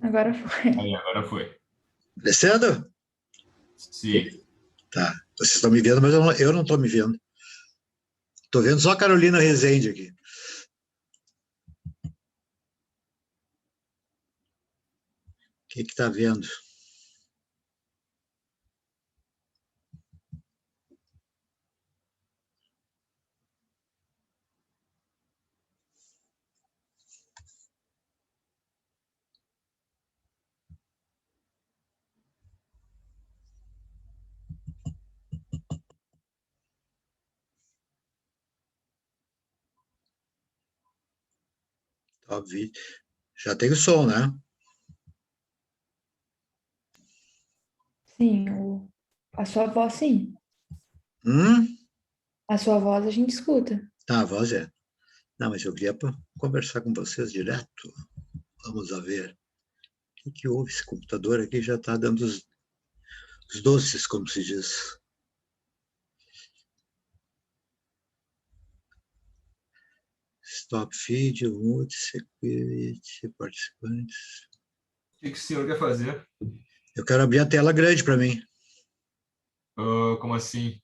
Agora foi. Aí, agora foi. Descendo? Sim. Tá. Vocês estão me vendo, mas eu não estou me vendo. Estou vendo só a Carolina Rezende aqui. O que está vendo? Ó, já tem o som, né? Sim, a sua voz, sim. A sua voz a gente escuta. Tá, a voz é. Não, mas eu queria conversar com vocês direto. Vamos a ver. O que houve? Esse computador aqui já está dando os doces, como se diz. Stop video, mute, security, participantes. O que o senhor quer fazer? Eu quero abrir a tela grande para mim. Como assim?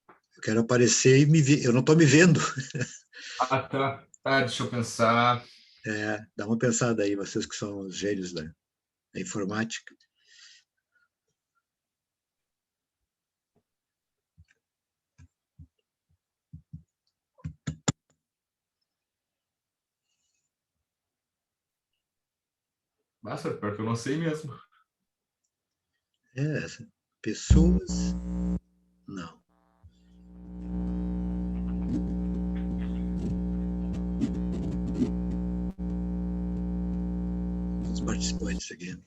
Eu quero aparecer e me ver. Eu não estou me vendo. Ah, tá. Tá, deixa eu pensar. Dá uma pensada aí, vocês que são os gênios da informática. Nossa, pior que eu não sei mesmo. Pessoas. Não. Os participantes aqui.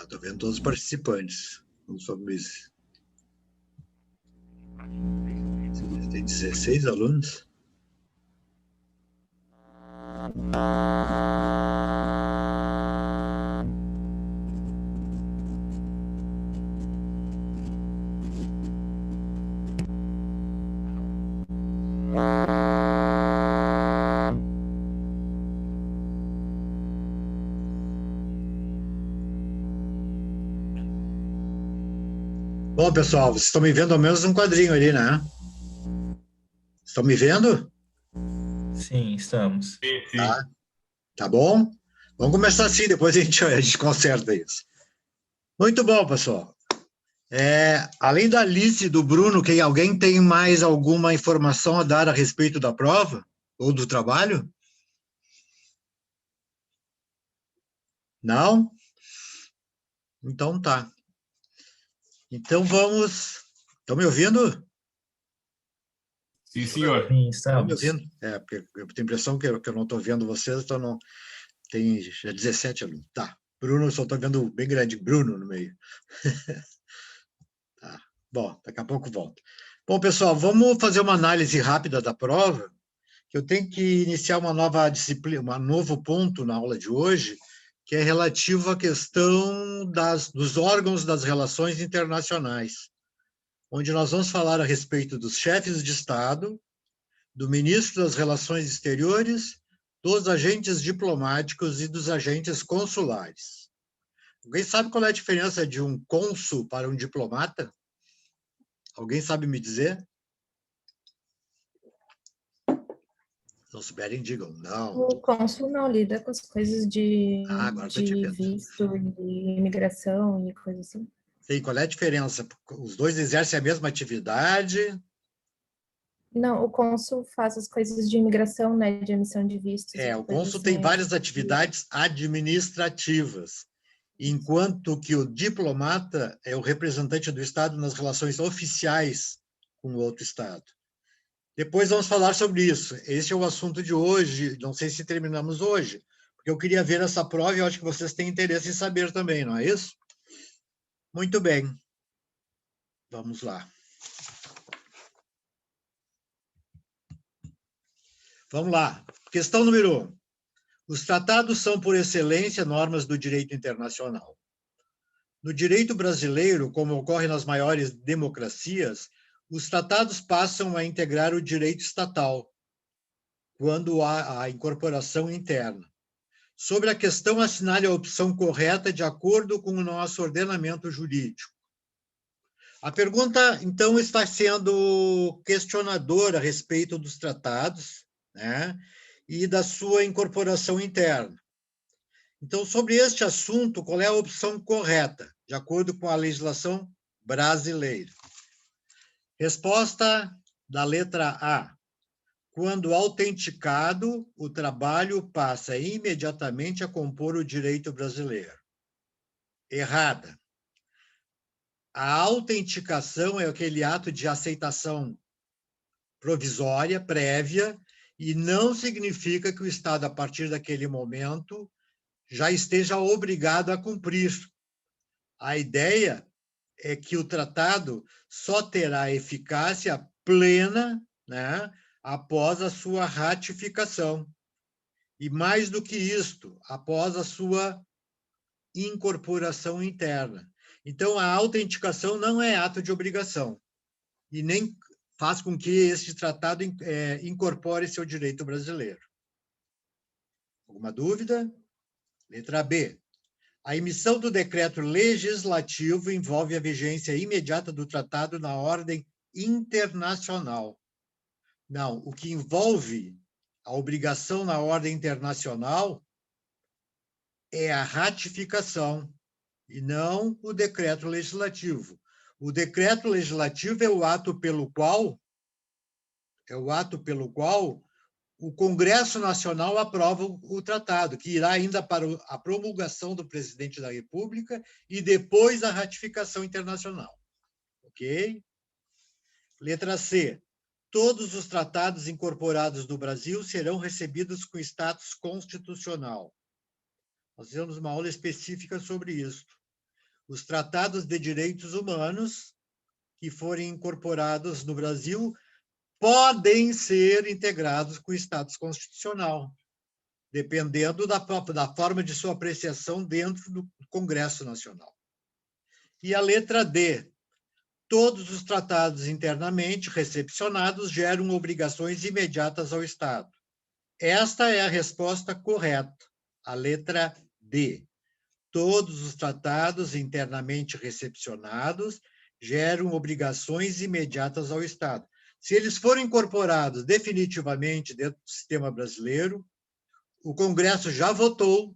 Estou vendo todos os participantes. Vamos sobre isso. Tem 16 alunos. Bom, pessoal, vocês estão me vendo ao menos um quadrinho ali, né? Estão me vendo? Sim, estamos. Sim, sim. Tá bom? Vamos começar assim, depois a gente conserta isso. Muito bom, pessoal. Além da Alice e do Bruno, alguém tem mais alguma informação a dar a respeito da prova ou do trabalho? Não? Então tá. Então vamos... Estão me ouvindo? Sim, senhor. Sim, Estão me estamos. ouvindo? Porque eu tenho a impressão que eu não estou vendo vocês, então não... Tem já 17 alunos. Tá. Bruno, eu só estou vendo bem grande, Bruno no meio. Tá. Bom, daqui a pouco volto. Bom, pessoal, vamos fazer uma análise rápida da prova, que eu tenho que iniciar uma nova disciplina, um novo ponto na aula de hoje, que é relativo à questão dos órgãos das relações internacionais, onde nós vamos falar a respeito dos chefes de Estado, do ministro das Relações Exteriores, dos agentes diplomáticos e dos agentes consulares. Alguém sabe qual é a diferença de um cônsul para um diplomata? Alguém sabe me dizer? Se não souberem, digam. Não. O cônsul não lida com as coisas Agora estou te de vendo. visto, de imigração e coisa assim. Sei, qual é a diferença? Os dois exercem a mesma atividade? Não, o cônsul faz as coisas de imigração, né, de emissão de vistos. O cônsul tem várias atividades administrativas, enquanto que o diplomata é o representante do Estado nas relações oficiais com o outro Estado. Depois vamos falar sobre isso. Esse é o assunto de hoje, não sei se terminamos hoje, porque eu queria ver essa prova e eu acho que vocês têm interesse em saber também, não é isso? Muito bem. Vamos lá. Vamos lá. Questão número 1. Os tratados são, por excelência, normas do direito internacional. No direito brasileiro, como ocorre nas maiores democracias, os tratados passam a integrar o direito estatal, quando há a incorporação interna. Sobre a questão, assinale a opção correta de acordo com o nosso ordenamento jurídico. A pergunta, então, está sendo questionadora a respeito dos tratados, né, e da sua incorporação interna. Então, sobre este assunto, qual é a opção correta, de acordo com a legislação brasileira? Resposta da letra A. Quando autenticado, o trabalho passa imediatamente a compor o direito brasileiro. Errada. A autenticação é aquele ato de aceitação provisória, prévia, e não significa que o Estado, a partir daquele momento, já esteja obrigado a cumprir. A ideia é que o tratado só terá eficácia plena, né, após a sua ratificação. E mais do que isto, após a sua incorporação interna. Então, a autenticação não é ato de obrigação e nem faz com que este tratado incorpore seu direito brasileiro. Alguma dúvida? Letra B. A emissão do decreto legislativo envolve a vigência imediata do tratado na ordem internacional. Não, o que envolve a obrigação na ordem internacional é a ratificação e não o decreto legislativo. O decreto legislativo é o ato pelo qual o Congresso Nacional aprova o tratado, que irá ainda para a promulgação do presidente da República e depois a ratificação internacional. Ok? Letra C. Todos os tratados incorporados do Brasil serão recebidos com status constitucional. Nós fizemos uma aula específica sobre isso. Os tratados de direitos humanos que forem incorporados no Brasil podem ser integrados com o status constitucional, dependendo da forma de sua apreciação dentro do Congresso Nacional. E a letra D. Todos os tratados internamente recepcionados geram obrigações imediatas ao Estado. Esta é a resposta correta, a letra D. Todos os tratados internamente recepcionados geram obrigações imediatas ao Estado. Se eles forem incorporados definitivamente dentro do sistema brasileiro, o Congresso já votou,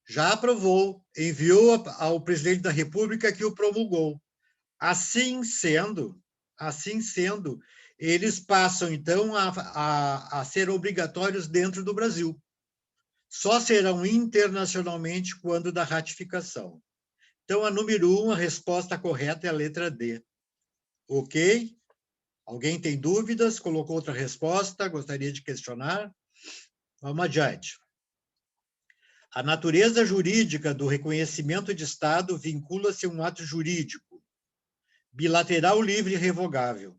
já aprovou, enviou ao presidente da República que o promulgou. Assim sendo, eles passam, então, a ser obrigatórios dentro do Brasil. Só serão internacionalmente quando da ratificação. Então, a número 1, a resposta correta é a letra D. Ok? Alguém tem dúvidas? Colocou outra resposta? Gostaria de questionar? Vamos adiante. A natureza jurídica do reconhecimento de Estado vincula-se a um ato jurídico, bilateral, livre e revogável.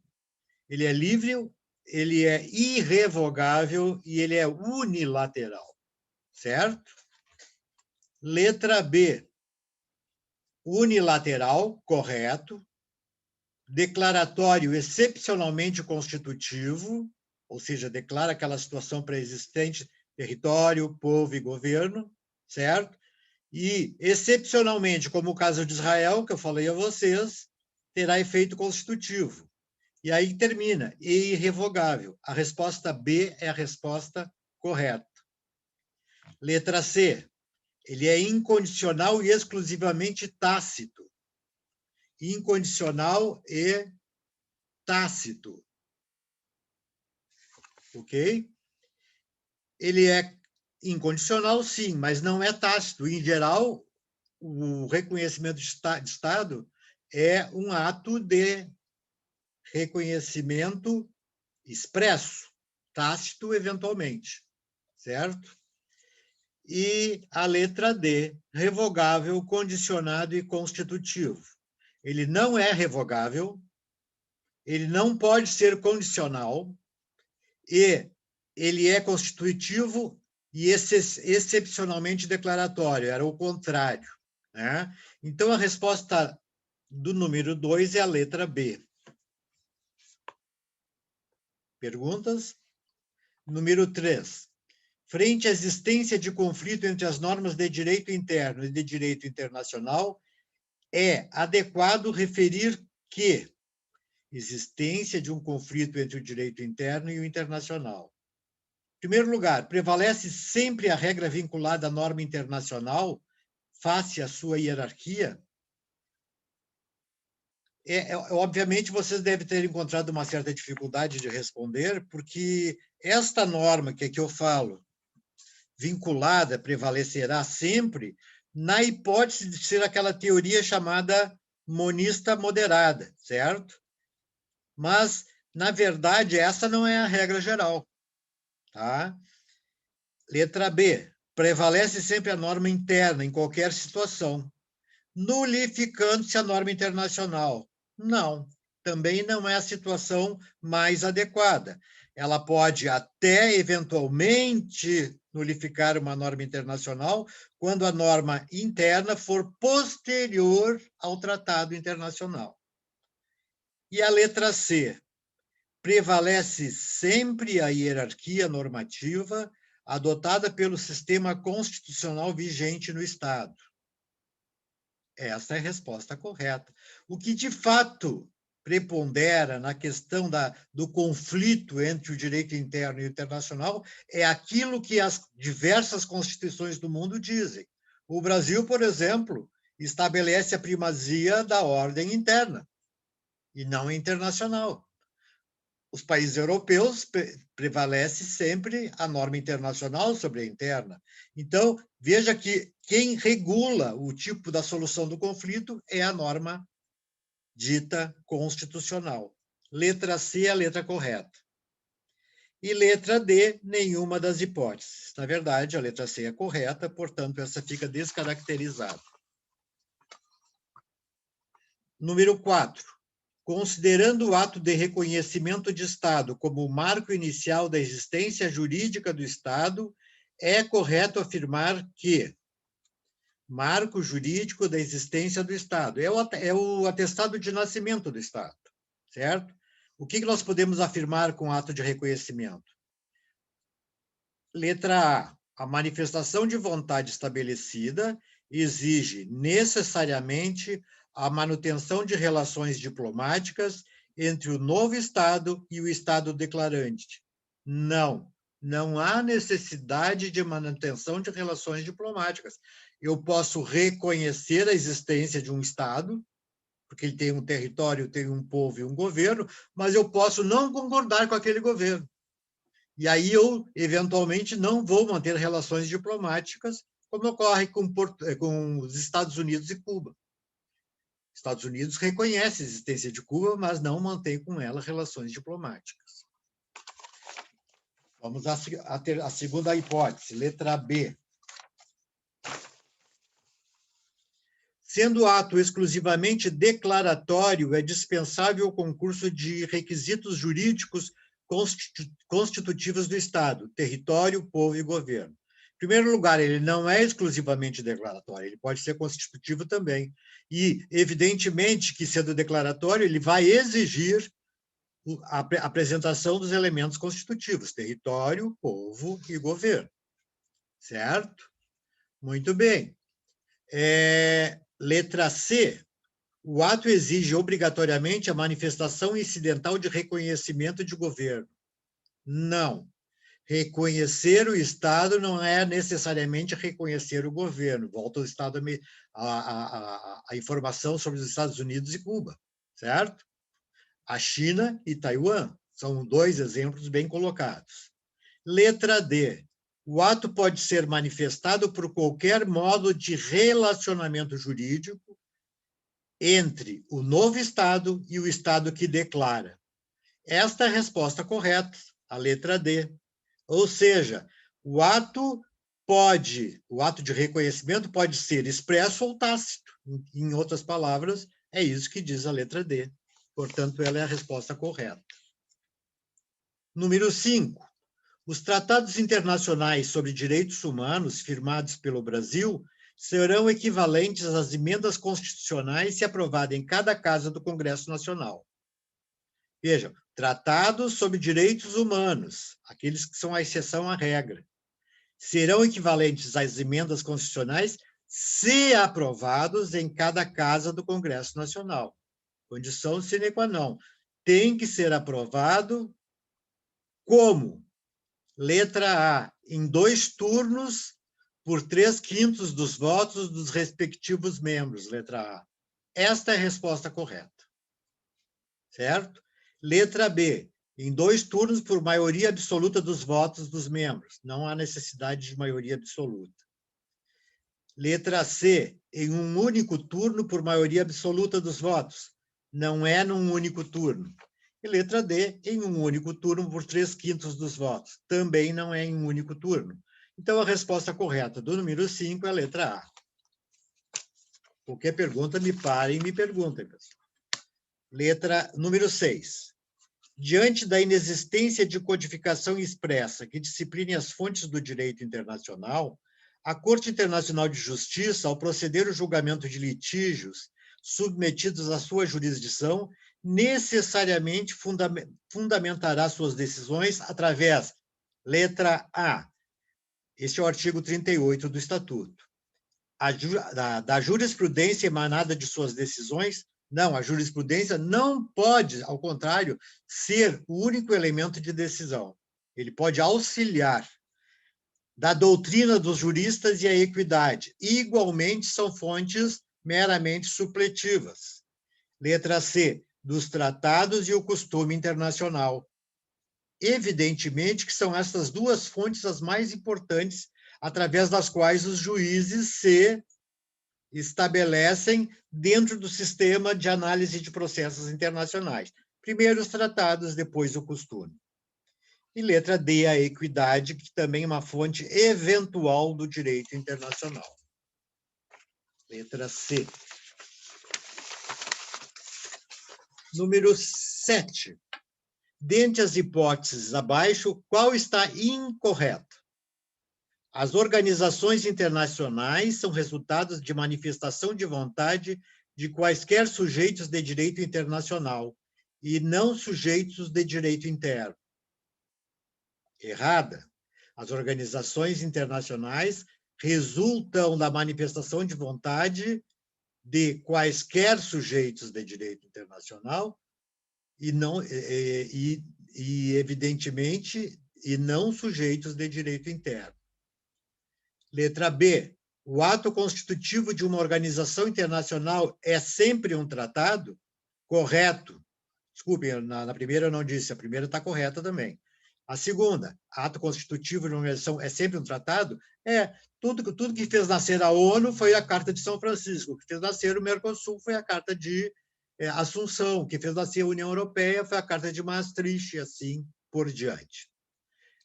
Ele é livre, ele é irrevogável e ele é unilateral. Certo? Letra B. Unilateral, correto. Declaratório excepcionalmente constitutivo, ou seja, declara aquela situação pré-existente, território, povo e governo, certo? E, excepcionalmente, como o caso de Israel, que eu falei a vocês, terá efeito constitutivo. E aí termina, e irrevogável. A resposta B é a resposta correta. Letra C. Ele é incondicional e exclusivamente tácito. Incondicional e tácito. Ok? Ele é incondicional, sim, mas não é tácito. Em geral, o reconhecimento de Estado é um ato de reconhecimento expresso, tácito, eventualmente. Certo? E a letra D, revogável, condicionado e constitutivo. Ele não é revogável, ele não pode ser condicional, e ele é constitutivo e excepcionalmente declaratório, era o contrário. Né? Então, a resposta do número 2 é a letra B. Perguntas? Número 3. frente à existência de conflito entre as normas de direito interno e de direito internacional, é adequado referir que existência de um conflito entre o direito interno e o internacional. Em primeiro lugar, prevalece sempre a regra vinculada à norma internacional face à sua hierarquia? Obviamente, vocês devem ter encontrado uma certa dificuldade de responder, porque esta norma que eu falo, vinculada, prevalecerá sempre, na hipótese de ser aquela teoria chamada monista moderada, certo? Mas, na verdade, essa não é a regra geral. Tá? Letra B. Prevalece sempre a norma interna em qualquer situação, nulificando-se a norma internacional. Não, também não é a situação mais adequada. Ela pode até, eventualmente, nulificar uma norma internacional quando a norma interna for posterior ao tratado internacional. E a letra C. Prevalece sempre a hierarquia normativa adotada pelo sistema constitucional vigente no Estado. Essa é a resposta correta. O que, de fato, prepondera na questão do conflito entre o direito interno e o internacional é aquilo que as diversas constituições do mundo dizem. O Brasil, por exemplo, estabelece a primazia da ordem interna e não internacional. Os países europeus prevalece sempre a norma internacional sobre a interna. Então, veja que quem regula o tipo da solução do conflito é a norma dita constitucional. Letra C é a letra correta. E letra D, nenhuma das hipóteses. Na verdade, a letra C é correta, portanto, essa fica descaracterizada. Número 4. Considerando o ato de reconhecimento de Estado como o marco inicial da existência jurídica do Estado, é correto afirmar que marco jurídico da existência do Estado é o atestado de nascimento do Estado, certo? O que nós podemos afirmar com o ato de reconhecimento? Letra A. A manifestação de vontade estabelecida exige necessariamente a manutenção de relações diplomáticas entre o novo Estado e o Estado declarante. Não, não há necessidade de manutenção de relações diplomáticas. Eu posso reconhecer a existência de um Estado, porque ele tem um território, tem um povo e um governo, mas eu posso não concordar com aquele governo. E aí eu, eventualmente, não vou manter relações diplomáticas, como ocorre com os Estados Unidos e Cuba. Estados Unidos reconhece a existência de Cuba, mas não mantém com ela relações diplomáticas. Vamos à segunda hipótese, letra B. Sendo o ato exclusivamente declaratório, é dispensável o concurso de requisitos jurídicos constitutivos do Estado, território, povo e governo. Em primeiro lugar, ele não é exclusivamente declaratório, ele pode ser constitutivo também. E, evidentemente, que sendo declaratório, ele vai exigir a apresentação dos elementos constitutivos, território, povo e governo. Certo? Muito bem. Letra C. O ato exige obrigatoriamente a manifestação incidental de reconhecimento de governo. Não. Reconhecer o Estado não é necessariamente reconhecer o governo. Volta ao Estado a informação sobre os Estados Unidos e Cuba, certo? A China e Taiwan são dois exemplos bem colocados. Letra D. O ato pode ser manifestado por qualquer modo de relacionamento jurídico entre o novo Estado e o Estado que declara. Esta é a resposta correta, a letra D. Ou seja, o ato de reconhecimento pode ser expresso ou tácito. Em outras palavras, é isso que diz a letra D. Portanto, ela é a resposta correta. Número 5. Os tratados internacionais sobre direitos humanos firmados pelo Brasil serão equivalentes às emendas constitucionais se aprovada em cada casa do Congresso Nacional. Vejam, tratados sobre direitos humanos, aqueles que são a exceção à regra. serão equivalentes às emendas constitucionais se aprovados em cada casa do Congresso Nacional. Condição sine qua non. Tem que ser aprovado como? Letra A, em 2 turnos, por 3/5 dos votos dos respectivos membros, letra A. Esta é a resposta correta. Certo? Letra B, em 2 turnos, por maioria absoluta dos votos dos membros. Não há necessidade de maioria absoluta. Letra C, em um único turno, por maioria absoluta dos votos. Não é num único turno. E letra D, em um único turno, por 3/5 dos votos. Também não é em um único turno. Então, a resposta correta do número 5 é a letra A. Qualquer pergunta, me parem e me perguntem, pessoal. Letra número 6. Diante da inexistência de codificação expressa que discipline as fontes do direito internacional, a Corte Internacional de Justiça, ao proceder o julgamento de litígios submetidos à sua jurisdição, necessariamente fundamentará suas decisões através, letra A, este é o artigo 38 do Estatuto, da jurisprudência emanada de suas decisões. Não, a jurisprudência não pode, ao contrário, ser o único elemento de decisão. Ele pode auxiliar. Da doutrina dos juristas e a equidade. Igualmente, são fontes meramente supletivas. Letra C, dos tratados e o costume internacional. Evidentemente que são essas 2 fontes as mais importantes, através das quais os juízes se estabelecem dentro do sistema de análise de processos internacionais. Primeiro os tratados, depois o costume. E letra D, a equidade, que também é uma fonte eventual do direito internacional. Letra C. Número 7. Dentre as hipóteses abaixo, qual está incorreta? As organizações internacionais são resultados de manifestação de vontade de quaisquer sujeitos de direito internacional e não sujeitos de direito interno. Errada. As organizações internacionais resultam da manifestação de vontade de quaisquer sujeitos de direito internacional e não evidentemente e não sujeitos de direito interno. Letra B. O ato constitutivo de uma organização internacional é sempre um tratado? Correto. Desculpe, na primeira eu não disse, a primeira está correta também. A segunda, ato constitutivo de uma organização é sempre um tratado? Tudo que fez nascer a ONU foi a Carta de São Francisco, o que fez nascer o Mercosul foi a Carta de Assunção, o que fez nascer a União Europeia foi a Carta de Maastricht, e assim por diante.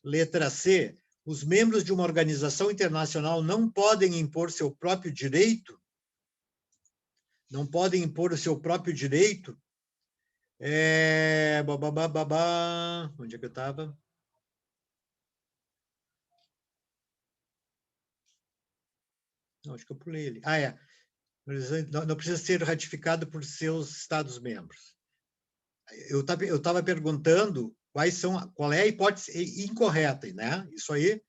Letra C, os membros de uma organização internacional não podem impor seu próprio direito? Não podem impor o seu próprio direito? Onde é que eu estava? Não, acho que eu pulei ele. Não precisa ser ratificado por seus Estados-membros. Eu estava perguntando qual é a hipótese incorreta, né? Isso aí,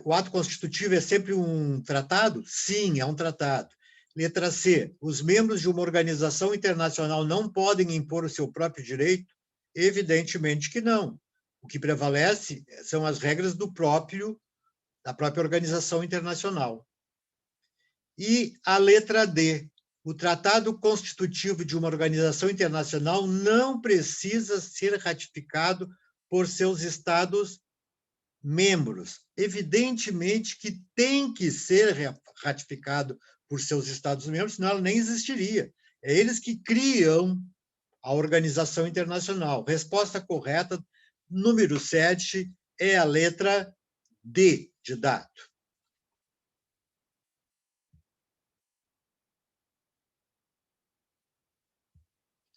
o ato constitutivo é sempre um tratado? Sim, é um tratado. Letra C, os membros de uma organização internacional não podem impor o seu próprio direito? Evidentemente que não. O que prevalece são as regras da própria organização internacional. E a letra D, o tratado constitutivo de uma organização internacional não precisa ser ratificado por seus Estados-membros. Evidentemente que tem que ser ratificado por seus Estados-membros, senão ela nem existiria. É eles que criam a organização internacional. Resposta correta, número 7, é a letra D, de dado.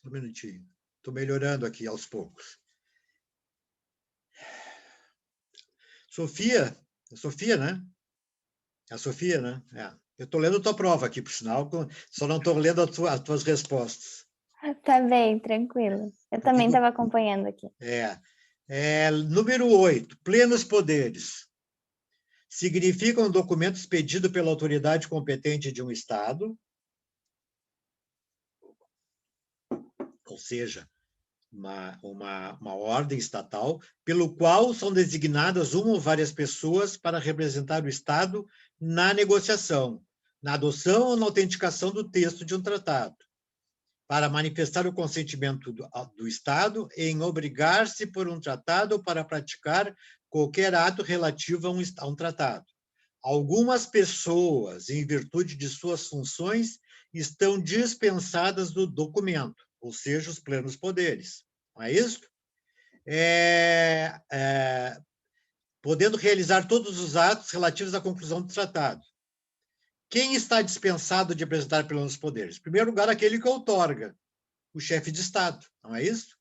Um minutinho. Estou melhorando aqui aos poucos. Sofia, né? É a Sofia, né? Eu estou lendo a tua prova aqui, por sinal, só não estou lendo as tuas respostas. Tá bem, tranquilo. Eu também estava acompanhando aqui. Número 8, plenos poderes. significa um documento expedido pela autoridade competente de um Estado, ou seja, uma ordem estatal, pelo qual são designadas uma ou várias pessoas para representar o Estado na negociação, na adoção ou na autenticação do texto de um tratado, para manifestar o consentimento do Estado em obrigar-se por um tratado ou para praticar qualquer ato relativo a um tratado. Algumas pessoas, em virtude de suas funções, estão dispensadas do documento, ou seja, os plenos poderes. Não é isso? Podendo realizar todos os atos relativos à conclusão do tratado. Quem está dispensado de apresentar plenos poderes? Em primeiro lugar, aquele que outorga, o chefe de Estado, não é isso?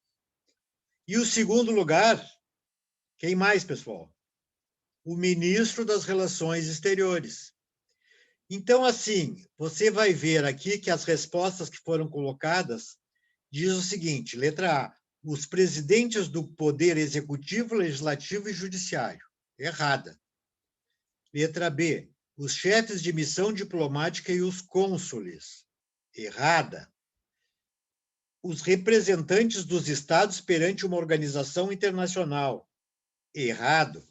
E o segundo lugar, quem mais, pessoal? O ministro das Relações Exteriores. Então, assim, você vai ver aqui que as respostas que foram colocadas diz o seguinte, letra A, os presidentes do Poder Executivo, Legislativo e Judiciário. Errada. Letra B, os chefes de missão diplomática e os cônsules. Errada. Os representantes dos estados perante uma organização internacional. Errado.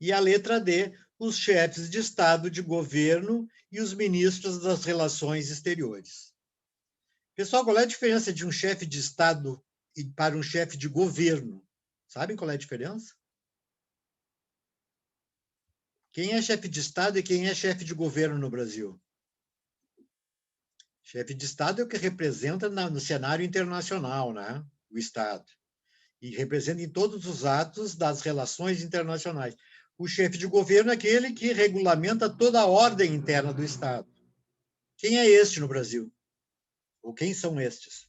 E a letra D, os chefes de Estado, de governo e os ministros das Relações Exteriores. Pessoal, qual é a diferença de um chefe de Estado e para um chefe de governo? Sabem qual é a diferença? Quem é chefe de Estado e quem é chefe de governo no Brasil? Chefe de Estado é o que representa no cenário internacional, né? O Estado. E representa em todos os atos das relações internacionais. O chefe de governo é aquele que regulamenta toda a ordem interna do Estado. Quem é este no Brasil? Ou quem são estes?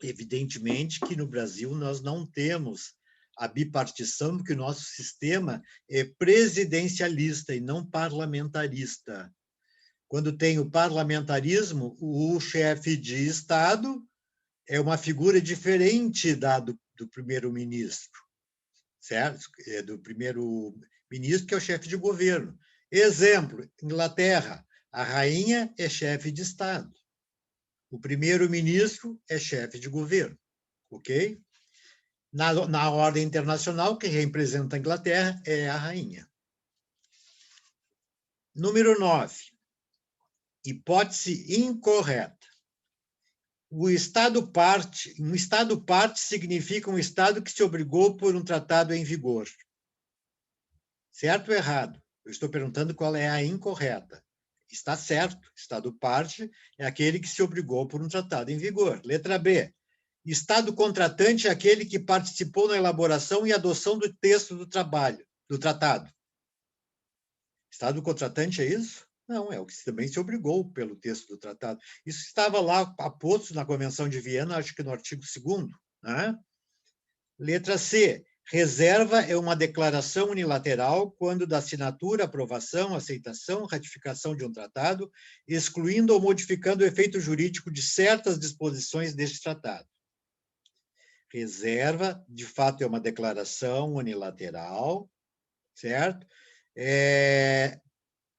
Evidentemente que no Brasil nós não temos a bipartição, porque o nosso sistema é presidencialista e não parlamentarista. Quando tem o parlamentarismo, o chefe de Estado é uma figura diferente do primeiro-ministro, certo? É do primeiro-ministro, que é o chefe de governo. Exemplo, Inglaterra, a rainha é chefe de Estado. O primeiro-ministro é chefe de governo, ok? Na ordem internacional, quem representa a Inglaterra é a rainha. Número 9. Hipótese incorreta. Um estado parte significa um estado que se obrigou por um tratado em vigor. Certo ou errado? Eu estou perguntando qual é a incorreta. Está certo, estado parte é aquele que se obrigou por um tratado em vigor. Letra B. Estado contratante é aquele que participou na elaboração e adoção do texto do tratado. Estado contratante é isso? Não, é o que também se obrigou pelo texto do tratado. Isso estava lá aposto na Convenção de Viena, acho que no artigo 2º. Né? Letra C. Reserva é uma declaração unilateral quando da assinatura, aprovação, aceitação, ratificação de um tratado, excluindo ou modificando o efeito jurídico de certas disposições deste tratado. Reserva, de fato, é uma declaração unilateral, certo?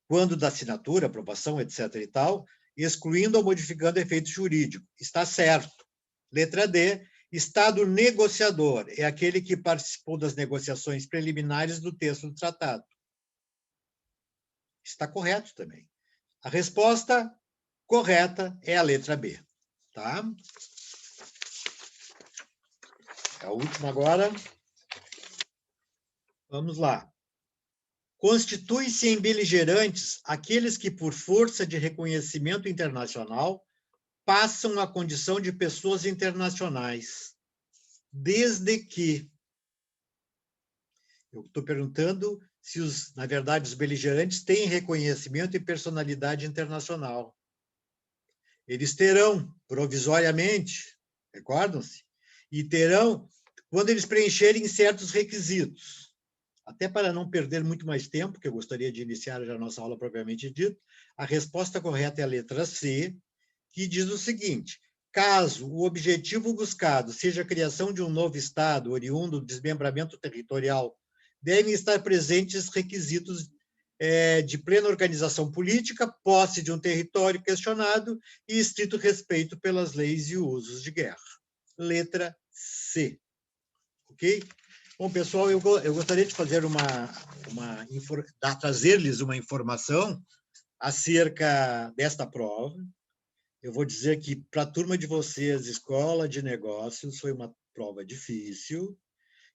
Quando da assinatura, aprovação, etc. e tal, excluindo ou modificando efeito jurídico. Está certo. Letra D, estado negociador é aquele que participou das negociações preliminares do texto do tratado. Está correto também. A resposta correta é a letra B. Tá? A última agora. Vamos lá. Constituem-se em beligerantes aqueles que, por força de reconhecimento internacional, passam a condição de pessoas internacionais, desde que... Eu estou perguntando se, na verdade, os beligerantes têm reconhecimento e personalidade internacional. Eles terão, provisoriamente, recordam-se? E terão, quando eles preencherem certos requisitos. Até para não perder muito mais tempo, que eu gostaria de iniciar já a nossa aula propriamente dita, a resposta correta é a letra C, que diz o seguinte: caso o objetivo buscado seja a criação de um novo Estado oriundo do desmembramento territorial devem estar presentes requisitos de plena organização política, posse de um território questionado e estrito respeito pelas leis e usos de guerra. Letra C. Ok? Bom, pessoal, eu gostaria de fazer trazer-lhes uma informação acerca desta prova. Eu vou dizer que, para a turma de vocês, Escola de Negócios, foi uma prova difícil,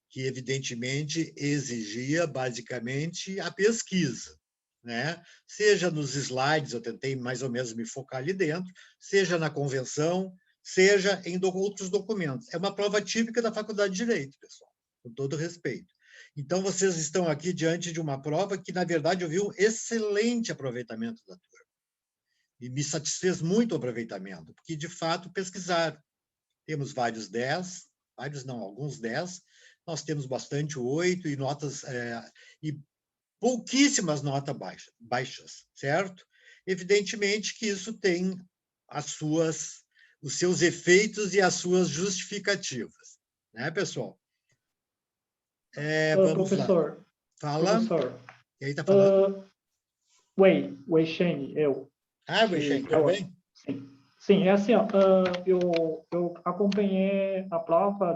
que, evidentemente, exigia, basicamente, a pesquisa, né? Seja nos slides, eu tentei mais ou menos me focar ali dentro, seja na convenção, seja em outros documentos. É uma prova típica da Faculdade de Direito, pessoal, com todo respeito. Então, vocês estão aqui diante de uma prova que, na verdade, eu vi um excelente aproveitamento da turma. E me satisfez muito o aproveitamento, porque, de fato, pesquisaram. Temos vários 10, vários não, alguns 10, nós temos bastante 8 e notas, e pouquíssimas notas baixas, certo? Evidentemente que isso tem os seus efeitos e as suas justificativas, né, pessoal? Vamos professor, lá. Fala. Professor. Quem está falando? Wei Sheng, eu. Wei Sheng, tudo bem? Sim, é assim, ó, eu acompanhei a prova,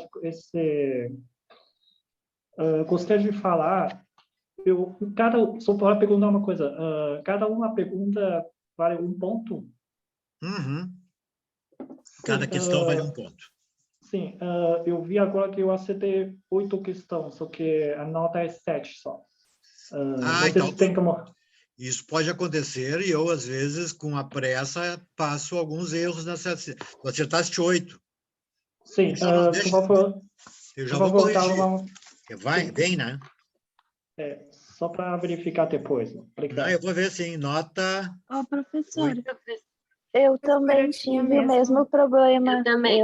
gostaria de falar, só para perguntar uma coisa, cada uma pergunta vale um ponto? Uhum. Cada questão vale um ponto. Sim, eu vi agora que eu acertei 8 questões, só que a nota é 7 só. Então, têm como... Isso pode acontecer e eu, às vezes, com a pressa, passo alguns erros nessa... Tu acertaste 8. Sim, por favor. Eu já vou corrigir. Vem, né? Só para verificar depois. Não, eu vou ver, sim. Nota... Professor, eu também tive o mesmo problema. Eu também.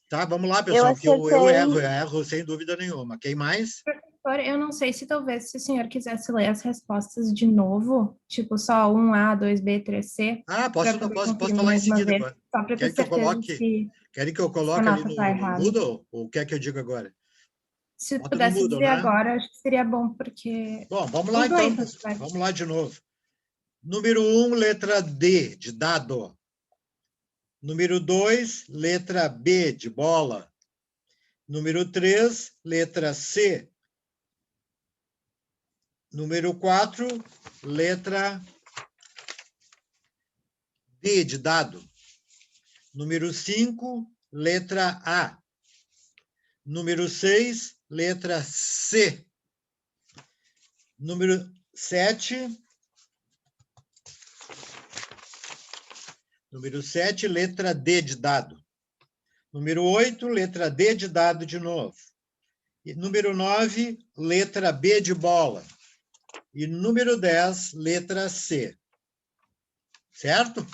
Tá, vamos lá, pessoal, porque eu erro, sem dúvida nenhuma. Quem mais? Professor, eu não sei se talvez, se o senhor quisesse ler as respostas de novo, tipo só 1A, 2B, 3C. Posso falar em seguida agora. Só para ter certeza se... Querem que eu coloque ali no Moodle? Ou quer que eu diga agora? Se pudesse dizer agora, acho que seria bom, porque... Bom, vamos lá então. Vamos lá de novo. Número 1, letra D, de dado. Número 2, letra B, de bola. Número 3, letra C. Número 4, letra D, de dado. Número 5, letra A. Número 6, letra C. Número 7, letra D de dado. Número 8, letra D de dado de novo. E número 9, letra B de bola. E número 10, letra C. Certo?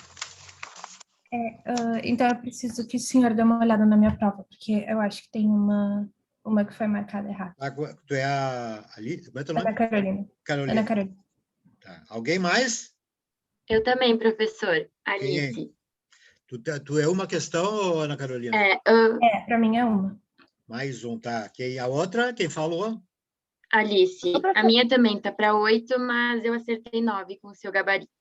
Então, eu preciso que o senhor dê uma olhada na minha prova, porque eu acho que tem uma que foi marcada errada. Tu é a Alice? Como é teu nome? Ana Carolina. Ana Carolina. Tá. Alguém mais? Eu também, professor. Alice. Tu é uma questão, Ana Carolina? Para mim é uma. Mais um, tá. A outra, quem falou? Alice. A minha também tá para 8, mas eu acertei 9 com o seu gabarito.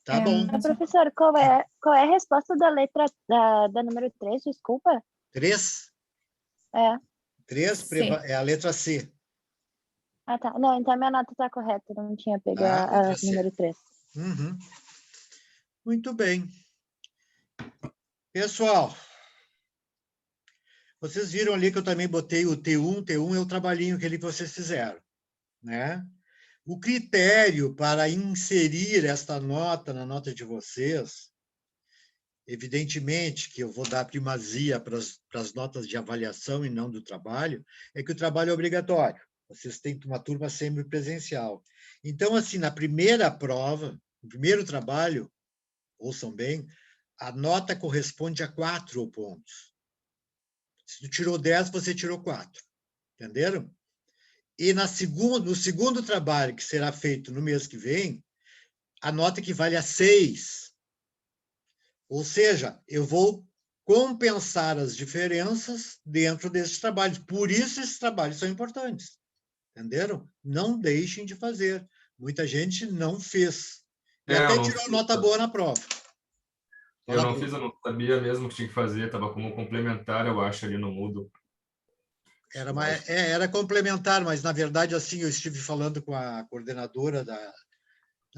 Tá bom. Professor, qual é a resposta da letra da número 3, desculpa? 3? 3 é a letra C. Ah, tá. Não, então minha nota está correta, não tinha pego a número 3. Uhum. Muito bem. Pessoal, vocês viram ali que eu também botei o T1. T1 é o trabalhinho que vocês fizeram, né? O critério para inserir esta nota na nota de vocês, evidentemente que eu vou dar primazia para as notas de avaliação e não do trabalho, é que o trabalho é obrigatório. Vocês têm uma turma semipresencial. Então, assim, na primeira prova, no primeiro trabalho, ouçam bem, a nota corresponde a 4 pontos. Se tu tirou 10, você tirou 4. Entenderam? E no segundo trabalho, que será feito no mês que vem, a nota equivale a 6. Ou seja, eu vou compensar as diferenças dentro desses trabalhos. Por isso, esses trabalhos são importantes. Entenderam? Não deixem de fazer. Muita gente não fez. E Eu até não tirou fiz. nota boa na prova. Eu não fiz, eu não sabia mesmo que tinha que fazer, estava como complementar, eu acho, ali no Moodle. Era complementar, mas, na verdade, assim, eu estive falando com a coordenadora da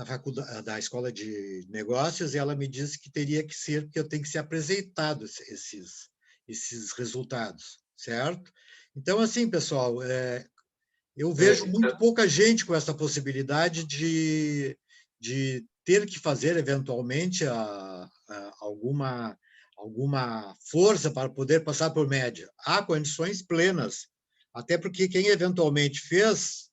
faculdade, da Escola de Negócios, e ela me disse que teria que ser, porque eu tenho que ser apresentado esses resultados, certo? Então, assim, pessoal, eu vejo muito pouca gente com essa possibilidade de ter que fazer, eventualmente, alguma força para poder passar por média. Há condições plenas, até porque quem eventualmente fez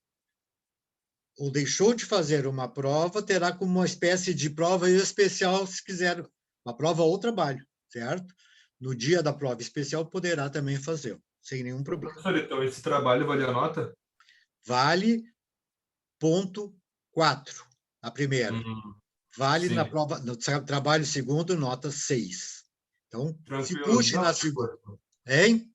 ou deixou de fazer uma prova terá como uma espécie de prova especial, se quiser, uma prova ou trabalho, certo? No dia da prova especial poderá também fazer, sem nenhum problema. Professor, então esse trabalho valia a nota? Vale ponto 4, a primeira. Vale sim. na prova, no trabalho segundo, nota 6. Então, se Tranquilo. puxe Não, na segunda. Hein?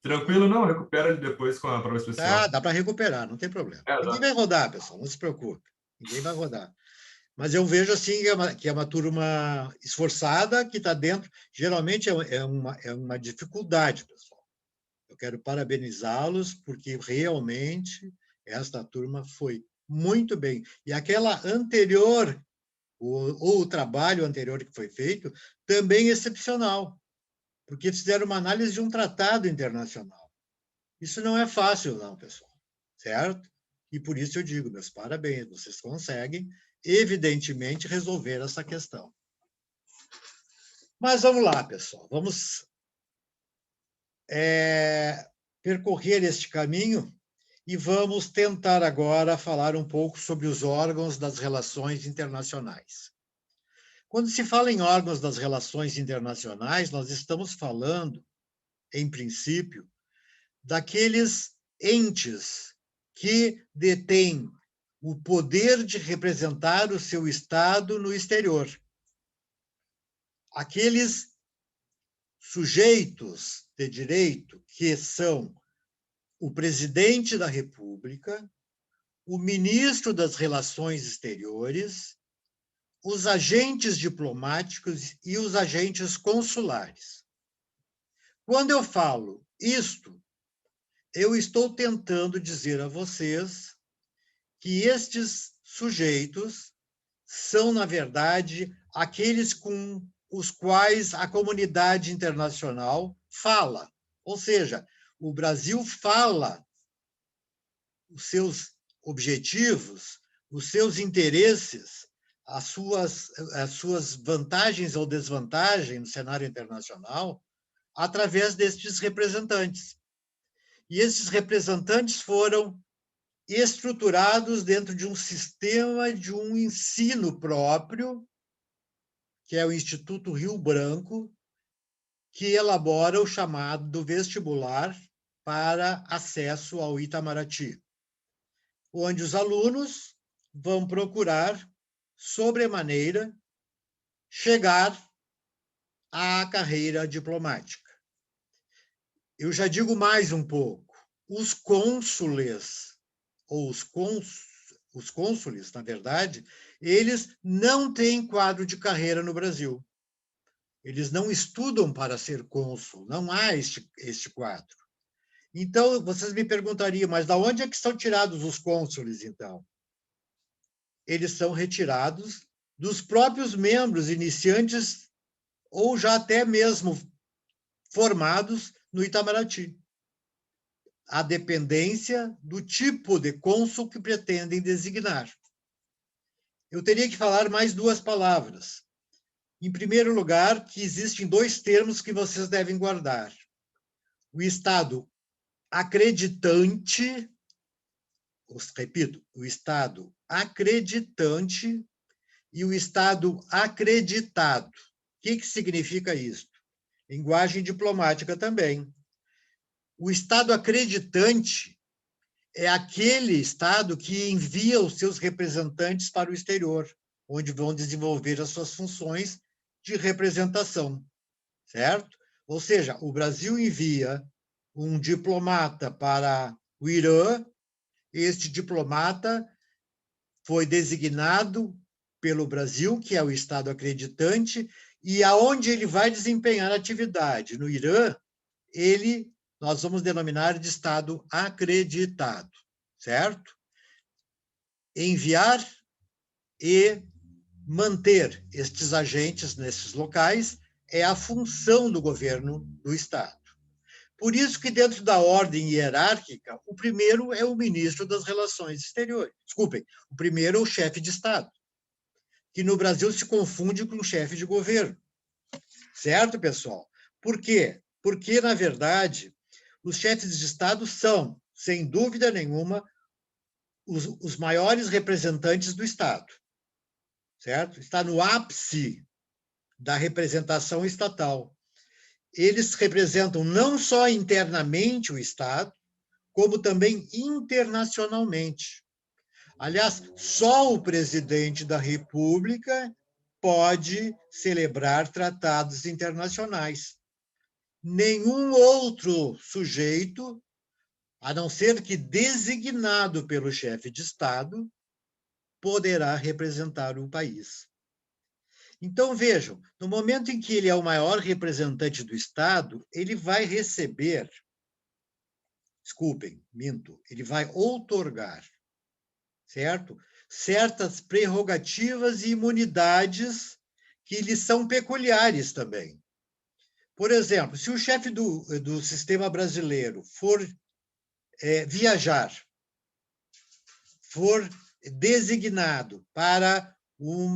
Tranquilo, não, recupera ele depois com a prova especial. Dá para recuperar, não tem problema. Ninguém Dá. vai rodar, pessoal, não se preocupe. Ninguém vai rodar. Mas eu vejo assim que é uma turma esforçada, que está dentro. Geralmente é uma dificuldade, pessoal. Eu quero parabenizá-los, porque realmente esta turma foi muito bem. E aquela anterior, ou o trabalho anterior que foi feito, também excepcional, porque fizeram uma análise de um tratado internacional. Isso não é fácil, não, pessoal, certo? E por isso eu digo, meus parabéns, vocês conseguem, evidentemente, resolver essa questão. Mas vamos lá, pessoal, vamos percorrer este caminho e vamos tentar agora falar um pouco sobre os órgãos das relações internacionais. Quando se fala em órgãos das relações internacionais, nós estamos falando, em princípio, daqueles entes que detêm o poder de representar o seu Estado no exterior. Aqueles sujeitos de direito que são o presidente da República, o ministro das Relações Exteriores, os agentes diplomáticos e os agentes consulares. Quando eu falo isto, eu estou tentando dizer a vocês que estes sujeitos são, na verdade, aqueles com os quais a comunidade internacional fala. Ou seja, o Brasil fala os seus objetivos, os seus interesses, as suas vantagens ou desvantagens no cenário internacional através destes representantes. E esses representantes foram estruturados dentro de um sistema de um ensino próprio, que é o Instituto Rio Branco, que elabora o chamado vestibular para acesso ao Itamaraty, onde os alunos vão procurar, sobremaneira, chegar à carreira diplomática. Eu já digo mais um pouco. Os cônsules, ou os cônsules, na verdade, eles não têm quadro de carreira no Brasil. Eles não estudam para ser cônsul, não há este quadro. Então, vocês me perguntariam, mas de onde é que são tirados os cônsules, então? Eles são retirados dos próprios membros iniciantes ou já até mesmo formados no Itamaraty, a dependência do tipo de cônsul que pretendem designar. Eu teria que falar mais duas palavras. Em primeiro lugar, que existem dois termos que vocês devem guardar. O Estado acreditante, repito, o Estado acreditante e o Estado acreditado. O que significa isso? Linguagem diplomática também. O Estado acreditante é aquele Estado que envia os seus representantes para o exterior, onde vão desenvolver as suas funções de representação, certo? Ou seja, o Brasil envia um diplomata para o Irã, este diplomata foi designado pelo Brasil, que é o Estado acreditante, e aonde ele vai desempenhar a atividade. No Irã, nós vamos denominar de Estado acreditado, certo? Enviar e manter estes agentes nesses locais é a função do governo do Estado. Por isso que, dentro da ordem hierárquica, o primeiro é o ministro das Relações Exteriores. Desculpem, o primeiro é o chefe de Estado, que no Brasil se confunde com o chefe de governo. Certo, pessoal? Por quê? Porque, na verdade, os chefes de Estado são, sem dúvida nenhuma, os maiores representantes do Estado. Certo? Está no ápice da representação estatal. Eles representam não só internamente o Estado, como também internacionalmente. Aliás, só o presidente da República pode celebrar tratados internacionais. Nenhum outro sujeito, a não ser que designado pelo chefe de Estado, poderá representar o país. Então, vejam, no momento em que ele é o maior representante do Estado, ele vai receber, ele vai outorgar, certo? Certas prerrogativas e imunidades que lhes são peculiares também. Por exemplo, se o chefe do sistema brasileiro for viajar, for designado para um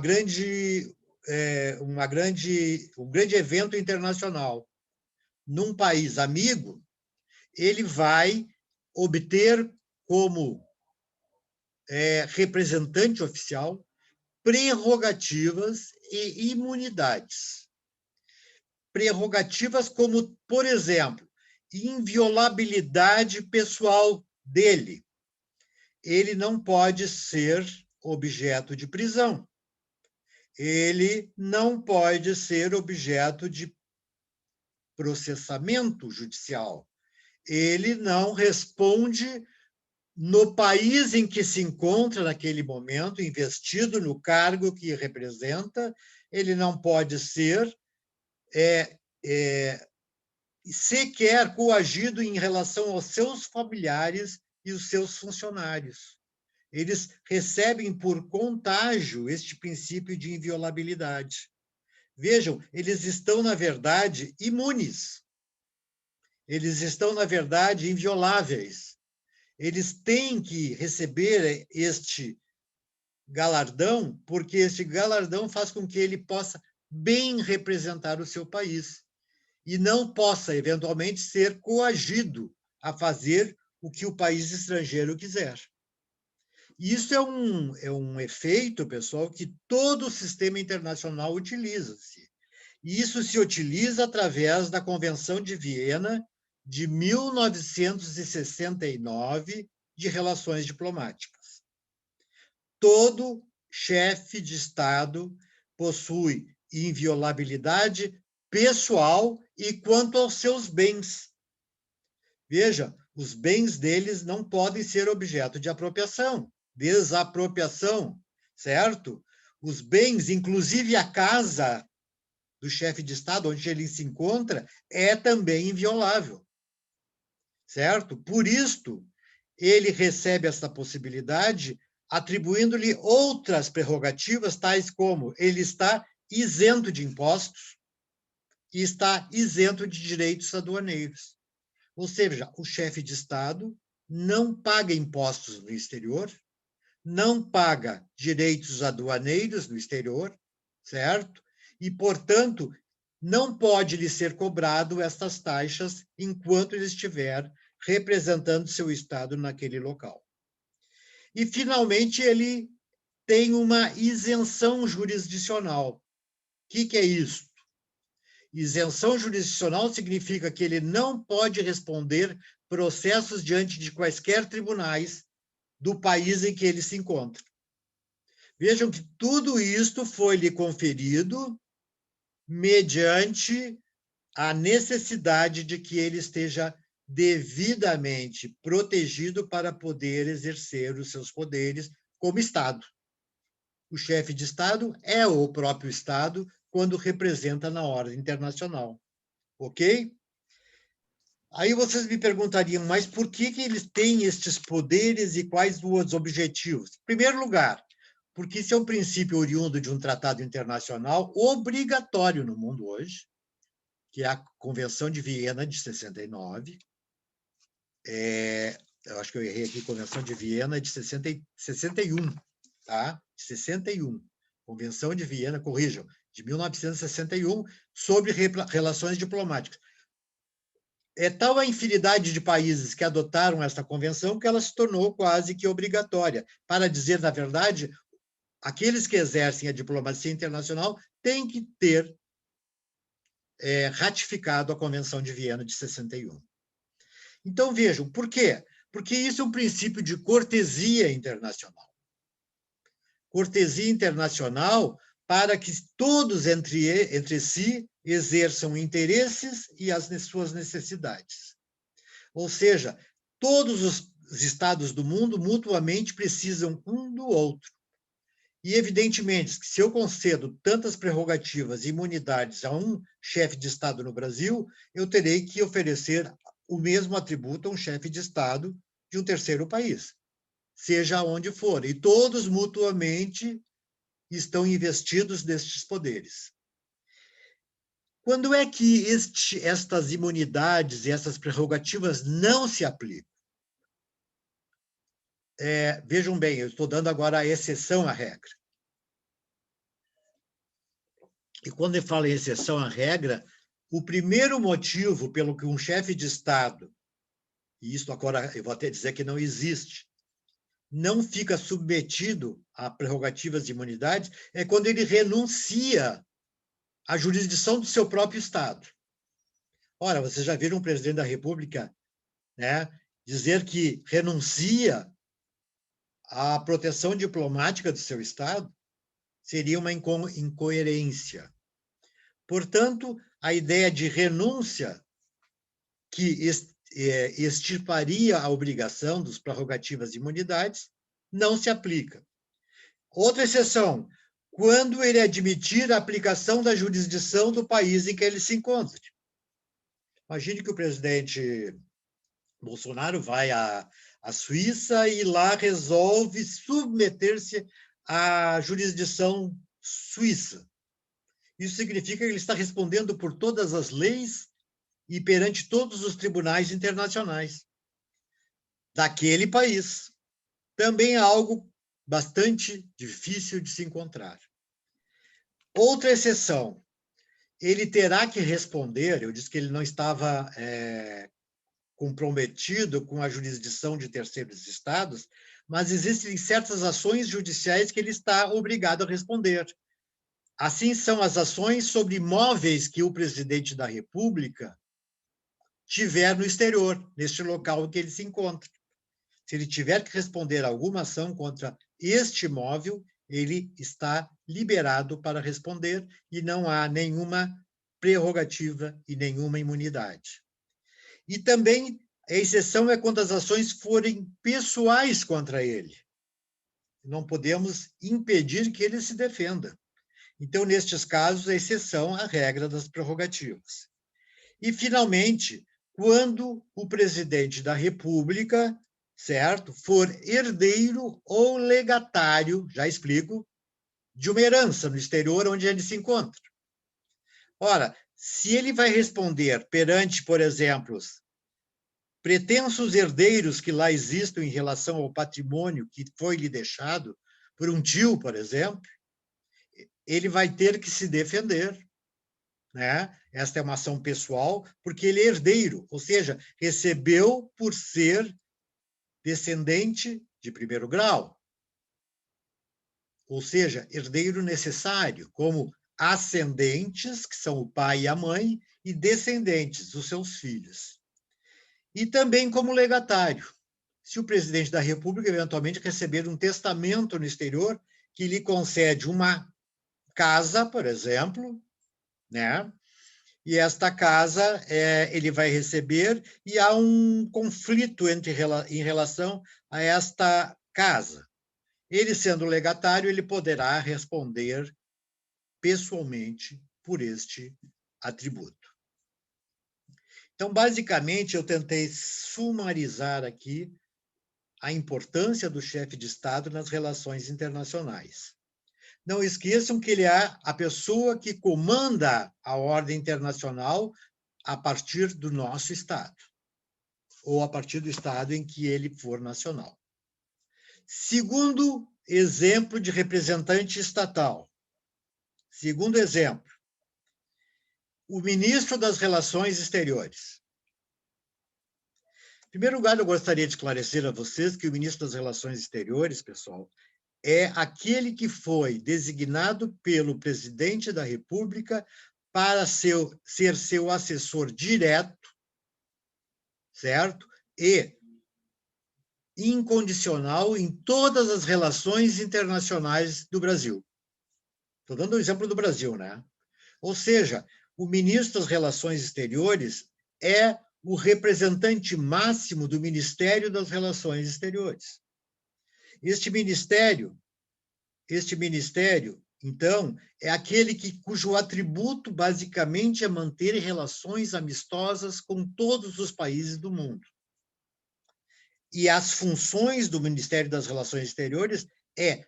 grande evento internacional num país amigo, ele vai obter como representante oficial prerrogativas e imunidades. Prerrogativas como, por exemplo, inviolabilidade pessoal dele. Ele não pode ser objeto de prisão. Ele não pode ser objeto de processamento judicial. Ele não responde no país em que se encontra naquele momento, investido no cargo que representa, ele não pode ser sequer coagido em relação aos seus familiares e os seus funcionários. Eles recebem por contágio este princípio de inviolabilidade. Vejam, eles estão, na verdade, imunes. Eles estão, na verdade, invioláveis. Eles têm que receber este galardão, porque este galardão faz com que ele possa bem representar o seu país e não possa, eventualmente, ser coagido a fazer o que o país estrangeiro quiser. Isso é um efeito, pessoal, que todo o sistema internacional utiliza-se. E isso se utiliza através da Convenção de Viena de 1969 de Relações Diplomáticas. Todo chefe de Estado possui inviolabilidade pessoal e quanto aos seus bens. Veja, os bens deles não podem ser objeto de apropriação, desapropriação, certo? Os bens, inclusive a casa do chefe de Estado, onde ele se encontra, é também inviolável, certo? Por isto, ele recebe essa possibilidade, atribuindo-lhe outras prerrogativas, tais como ele está isento de impostos e está isento de direitos aduaneiros. Ou seja, o chefe de Estado não paga impostos no exterior, não paga direitos aduaneiros no exterior, certo? E, portanto, não pode lhe ser cobrado estas taxas enquanto ele estiver representando seu Estado naquele local. E, finalmente, ele tem uma isenção jurisdicional. O que é isso? Isenção jurisdicional significa que ele não pode responder processos diante de quaisquer tribunais do país em que ele se encontra. Vejam que tudo isto foi lhe conferido mediante a necessidade de que ele esteja devidamente protegido para poder exercer os seus poderes como Estado. O chefe de Estado é o próprio Estado quando representa na ordem internacional. Ok? Aí vocês me perguntariam, mas por que eles têm estes poderes e quais os objetivos? Em primeiro lugar, porque isso é um princípio oriundo de um tratado internacional obrigatório no mundo hoje, que é a Convenção de Viena de 69. Eu acho que eu errei aqui, Convenção de Viena de 61, tá? 61. Convenção de Viena, corrijam, de 1961, sobre relações diplomáticas. É tal a infinidade de países que adotaram esta convenção que ela se tornou quase que obrigatória. Para dizer, na verdade, aqueles que exercem a diplomacia internacional têm que ter ratificado a Convenção de Viena de 61. Então, vejam, por quê? Porque isso é um princípio de cortesia internacional. Cortesia internacional para que todos entre si exerçam interesses e as suas necessidades. Ou seja, todos os estados do mundo mutuamente precisam um do outro. E, evidentemente, que se eu concedo tantas prerrogativas e imunidades a um chefe de Estado no Brasil, eu terei que oferecer o mesmo atributo a um chefe de Estado de um terceiro país, seja onde for. E todos mutuamente estão investidos nestes poderes. Quando é que estas imunidades e essas prerrogativas não se aplicam? Vejam bem, eu estou dando agora a exceção à regra. E quando eu falo em exceção à regra, o primeiro motivo pelo que um chefe de Estado, e isso agora eu vou até dizer que não existe, não fica submetido a prerrogativas de imunidade, é quando ele renuncia à jurisdição do seu próprio Estado. Ora, vocês já viram um presidente da República, né, dizer que renuncia à proteção diplomática do seu Estado? Seria uma incoerência. Portanto, a ideia de renúncia que extirparia a obrigação dos prerrogativas e imunidades não se aplica. Outra exceção, quando ele admitir a aplicação da jurisdição do país em que ele se encontra. Imagine que o presidente Bolsonaro vai à Suíça e lá resolve submeter-se à jurisdição suíça. Isso significa que ele está respondendo por todas as leis e perante todos os tribunais internacionais daquele país. Também é algo bastante difícil de se encontrar. Outra exceção, ele terá que responder, eu disse que ele não estava comprometido com a jurisdição de terceiros estados, mas existem certas ações judiciais que ele está obrigado a responder. Assim são as ações sobre imóveis que o presidente da República tiver no exterior, neste local em que ele se encontra. Se ele tiver que responder alguma ação contra este imóvel, ele está liberado para responder e não há nenhuma prerrogativa e nenhuma imunidade. E também a exceção é quando as ações forem pessoais contra ele. Não podemos impedir que ele se defenda. Então, nestes casos, a exceção à regra das prerrogativas. E, finalmente, quando o presidente da República, certo, for herdeiro ou legatário, já explico, de uma herança no exterior onde ele se encontra. Ora, se ele vai responder perante, por exemplo, pretensos herdeiros que lá existam em relação ao patrimônio que foi lhe deixado por um tio, por exemplo, ele vai ter que se defender, né? Esta é uma ação pessoal, porque ele é herdeiro, ou seja, recebeu por ser descendente de primeiro grau. Ou seja, herdeiro necessário, como ascendentes, que são o pai e a mãe, e descendentes, os seus filhos. E também como legatário. Se o presidente da República eventualmente receber um testamento no exterior que lhe concede uma casa, por exemplo, né? e esta casa ele vai receber, e há um conflito em relação a esta casa. Ele, sendo legatário, ele poderá responder pessoalmente por este atributo. Então, basicamente, eu tentei sumarizar aqui a importância do chefe de Estado nas relações internacionais. Não esqueçam que ele é a pessoa que comanda a ordem internacional a partir do nosso Estado, ou a partir do Estado em que ele for nacional. Segundo exemplo de representante estatal. Segundo exemplo, o ministro das Relações Exteriores. Em primeiro lugar, eu gostaria de esclarecer a vocês que o ministro das Relações Exteriores, pessoal, é aquele que foi designado pelo presidente da República para ser seu assessor direto, certo? E incondicional em todas as relações internacionais do Brasil. Estou dando o exemplo do Brasil, né? Ou seja, o ministro das Relações Exteriores é o representante máximo do Ministério das Relações Exteriores. Este ministério, então, é aquele cujo atributo, basicamente, é manter relações amistosas com todos os países do mundo. E as funções do Ministério das Relações Exteriores é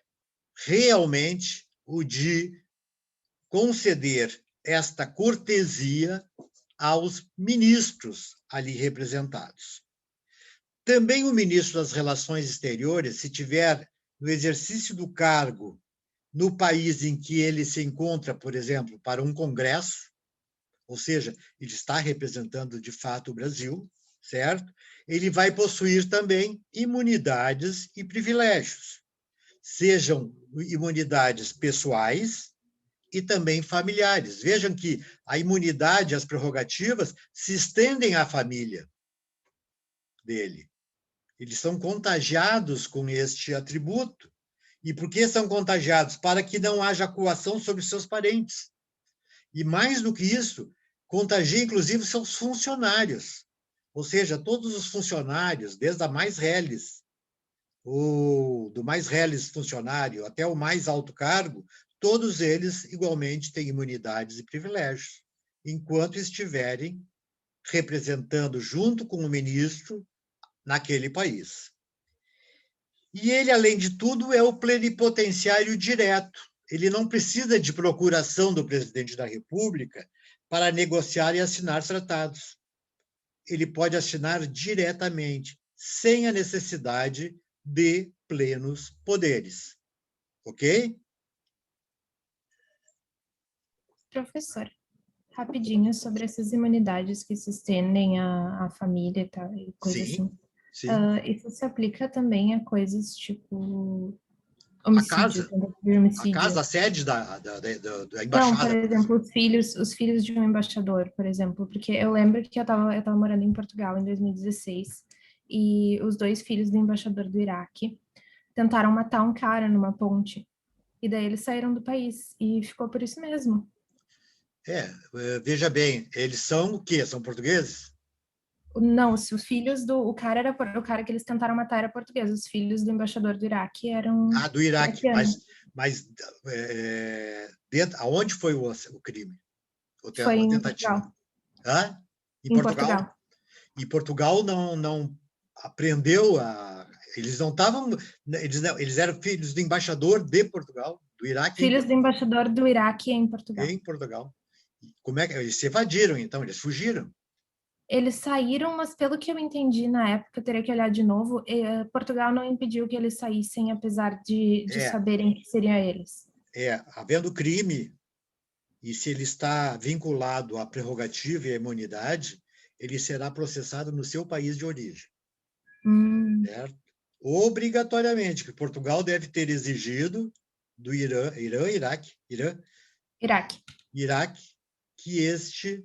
realmente o de conceder esta cortesia aos ministros ali representados. Também o ministro das Relações Exteriores, se tiver no exercício do cargo no país em que ele se encontra, por exemplo, para um congresso, ou seja, ele está representando de fato o Brasil, certo? Ele vai possuir também imunidades e privilégios, sejam imunidades pessoais e também familiares. Vejam que a imunidade e as prerrogativas se estendem à família dele. Eles são contagiados com este atributo. E por que são contagiados? Para que não haja coação sobre seus parentes. E mais do que isso, contagia inclusive seus funcionários. Ou seja, todos os funcionários, desde a mais reles, do mais reles funcionário até o mais alto cargo, todos eles igualmente têm imunidades e privilégios, enquanto estiverem representando junto com o ministro naquele país. E ele, além de tudo, é o plenipotenciário direto. Ele não precisa de procuração do presidente da República para negociar e assinar tratados. Ele pode assinar diretamente, sem a necessidade de plenos poderes. Ok? Professor, rapidinho sobre essas imunidades que se estendem à família e tal, e coisa assim. Sim. Isso se aplica também a coisas tipo homicídio. A casa, a sede da embaixada. Não, por exemplo, os filhos de um embaixador, por exemplo, porque eu lembro que eu tava morando em Portugal em 2016 e os 2 filhos do embaixador do Iraque tentaram matar um cara numa ponte e daí eles saíram do país e ficou por isso mesmo. Veja bem, eles são o quê? São portugueses? Não, os filhos o cara que eles tentaram matar era português, os filhos do embaixador do Iraque eram... do Iraque, mas aonde foi o crime? Foi em Portugal. Em Portugal? E Portugal não aprendeu eles não estavam... Eles eram filhos do embaixador de Portugal, do Iraque. Filhos do embaixador do Iraque em Portugal. Em Portugal. Como é que eles se evadiram, então? Eles fugiram? Eles saíram, mas pelo que eu entendi na época, eu teria que olhar de novo, Portugal não impediu que eles saíssem, apesar de saberem que seriam eles. Havendo crime, e se ele está vinculado à prerrogativa e à imunidade, ele será processado no seu país de origem. Certo? Obrigatoriamente, que Portugal deve ter exigido do Iraque, que estes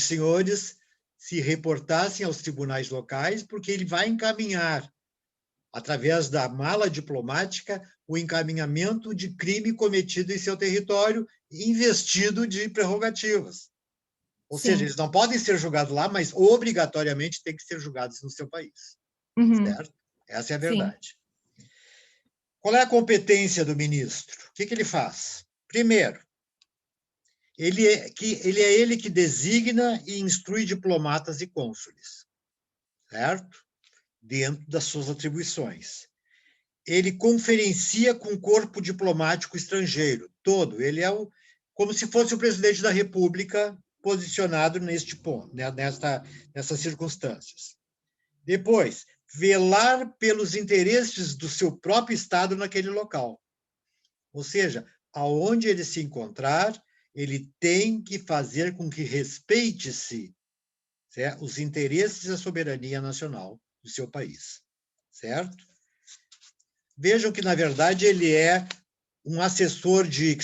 senhores se reportassem aos tribunais locais, porque ele vai encaminhar, através da mala diplomática, o encaminhamento de crime cometido em seu território investido de prerrogativas. Ou Sim. seja, eles não podem ser julgados lá, mas obrigatoriamente têm que ser julgados no seu país. Certo? Essa é a verdade. Qual é a competência do ministro? O que ele faz? Primeiro, ele é ele que designa e instrui diplomatas e cônsules, certo? Dentro das suas atribuições. Ele conferencia com o corpo diplomático estrangeiro todo. Ele é como se fosse o presidente da República posicionado neste ponto, né, nessas circunstâncias. Depois, velar pelos interesses do seu próprio Estado naquele local. Ou seja, aonde ele se encontrar, ele tem que fazer com que respeite-se, certo? Os interesses e a soberania nacional do seu país, certo? Vejam que, na verdade, ele é um assessor de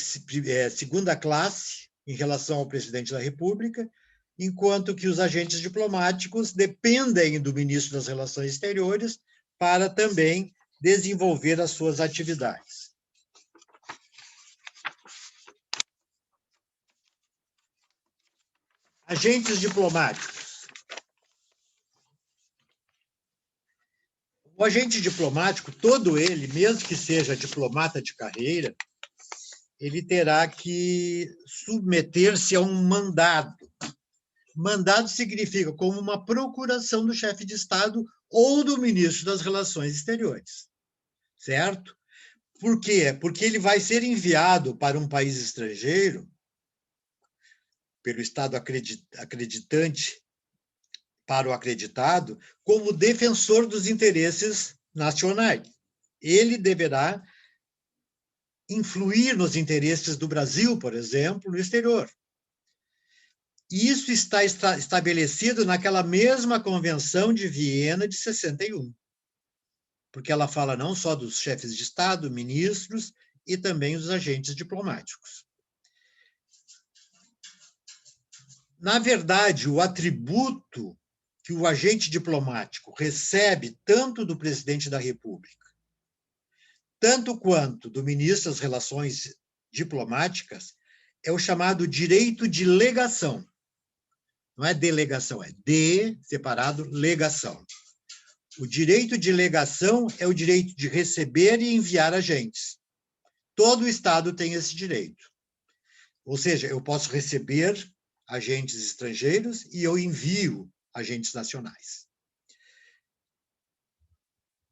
segunda classe em relação ao presidente da República, enquanto que os agentes diplomáticos dependem do ministro das Relações Exteriores para também desenvolver as suas atividades. Agentes diplomáticos. O agente diplomático, todo ele, mesmo que seja diplomata de carreira, ele terá que submeter-se a um mandado. Mandado significa como uma procuração do chefe de Estado ou do ministro das Relações Exteriores, certo? Por quê? Porque ele vai ser enviado para um país estrangeiro, pelo Estado acreditante para o acreditado, como defensor dos interesses nacionais. Ele deverá influir nos interesses do Brasil, por exemplo, no exterior. Isso está estabelecido naquela mesma Convenção de Viena de 61, porque ela fala não só dos chefes de Estado, ministros e também dos agentes diplomáticos. Na verdade, o atributo que o agente diplomático recebe tanto do presidente da República, tanto quanto do ministro das Relações Diplomáticas, é o chamado direito de legação. Não é delegação, é separado, legação. O direito de legação é o direito de receber e enviar agentes. Todo Estado tem esse direito. Ou seja, eu posso receber agentes estrangeiros e eu envio agentes nacionais.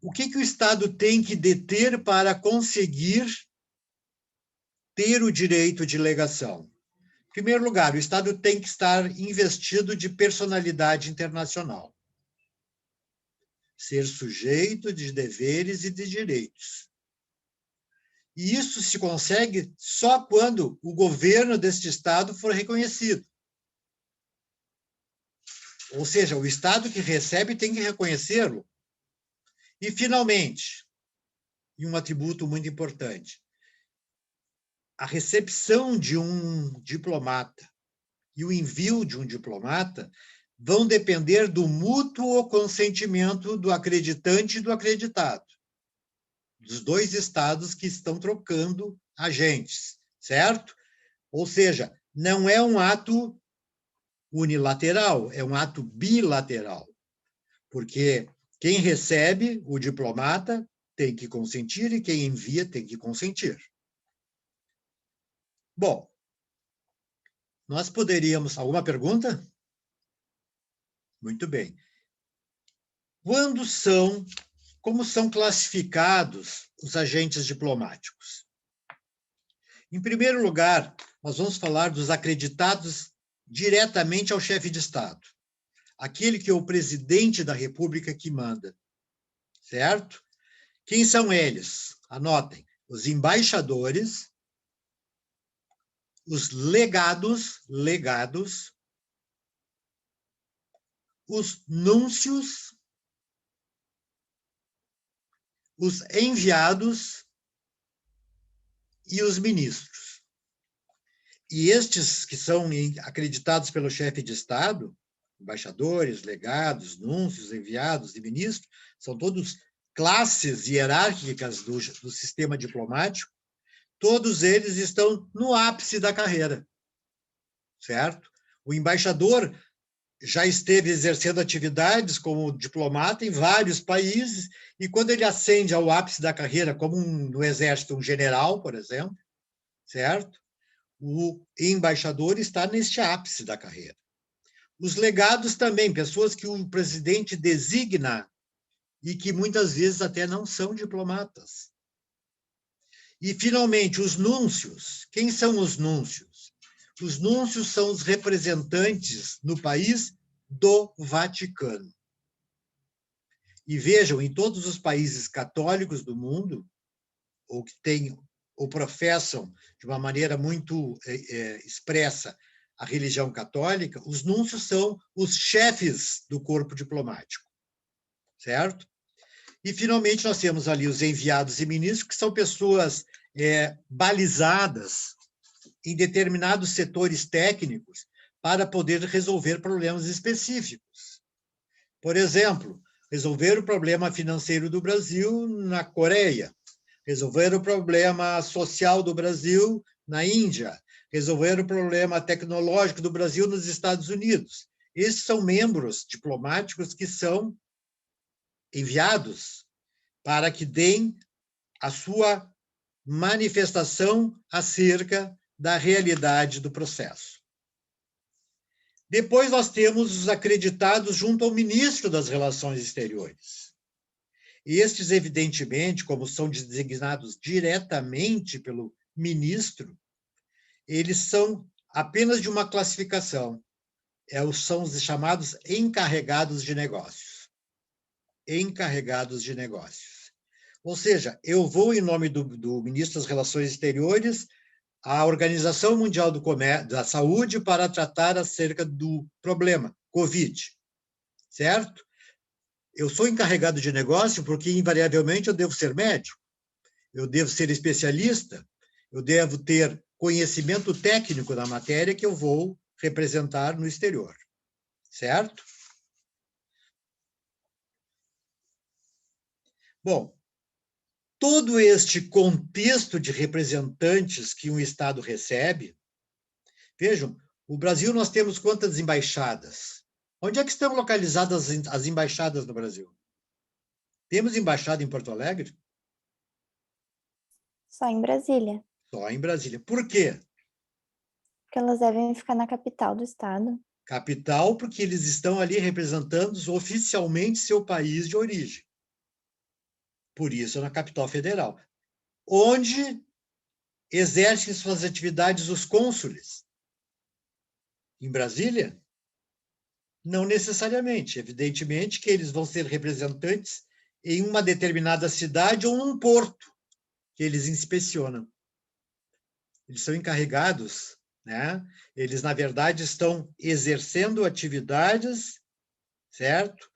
O que o Estado tem que deter para conseguir ter o direito de legação? Em primeiro lugar, o Estado tem que estar investido de personalidade internacional. Ser sujeito de deveres e de direitos. E isso se consegue só quando o governo deste Estado for reconhecido. Ou seja, o Estado que recebe tem que reconhecê-lo. E, finalmente, e um atributo muito importante, a recepção de um diplomata e o envio de um diplomata vão depender do mútuo consentimento do acreditante e do acreditado, dos dois estados que estão trocando agentes, certo? Ou seja, não é um ato unilateral, é um ato bilateral, porque quem recebe o diplomata tem que consentir e quem envia tem que consentir. Bom, nós poderíamos... Alguma pergunta? Muito bem. Como são classificados os agentes diplomáticos? Em primeiro lugar, nós vamos falar dos acreditados diretamente ao chefe de Estado, aquele que é o presidente da República que manda, certo? Quem são eles? Anotem, os embaixadores, os legados, os núncios, os enviados e os ministros. E estes que são acreditados pelo chefe de Estado, embaixadores, legados, núncios, enviados e ministros, são todos classes hierárquicas do sistema diplomático, Todos eles estão no ápice da carreira, certo? O embaixador já esteve exercendo atividades como diplomata em vários países, e quando ele ascende ao ápice da carreira, como no Exército, um general, por exemplo, certo? O embaixador está neste ápice da carreira. Os legados também, pessoas que o presidente designa e que muitas vezes até não são diplomatas. E, finalmente, os núncios. Quem são os núncios? Os núncios são os representantes no país do Vaticano. E vejam, em todos os países católicos do mundo, ou que têm ou professam de uma maneira muito expressa a religião católica, os núncios são os chefes do corpo diplomático, certo? E, finalmente, nós temos ali os enviados e ministros, que são pessoas balizadas em determinados setores técnicos para poder resolver problemas específicos. Por exemplo, resolver o problema financeiro do Brasil na Coreia, resolver o problema social do Brasil na Índia, resolver o problema tecnológico do Brasil nos Estados Unidos. Esses são membros diplomáticos que são enviados para que deem a sua manifestação acerca da realidade do processo. Depois nós temos os acreditados junto ao ministro das Relações Exteriores. Estes, evidentemente, como são designados diretamente pelo ministro, eles são apenas de uma classificação. São os chamados encarregados de negócios. Encarregados de negócios. Ou seja, eu vou, em nome do ministro das Relações Exteriores, à Organização Mundial da Saúde para tratar acerca do problema, Covid, certo? Eu sou encarregado de negócio porque, invariavelmente, eu devo ser médico, eu devo ser especialista, eu devo ter conhecimento técnico da matéria que eu vou representar no exterior, certo? Bom, todo este contexto de representantes que um Estado recebe, vejam, o Brasil nós temos quantas embaixadas? Onde é que estão localizadas as embaixadas no Brasil? Temos embaixada em Porto Alegre? Só em Brasília. Só em Brasília. Por quê? Porque elas devem ficar na capital do estado. Capital, porque eles estão ali representando oficialmente seu país de origem. Por isso, na capital federal. Onde exercem suas atividades os cônsules? Em Brasília? Não necessariamente. Evidentemente que eles vão ser representantes em uma determinada cidade ou num porto que eles inspecionam. Eles são encarregados, né? Eles, na verdade, estão exercendo atividades, certo?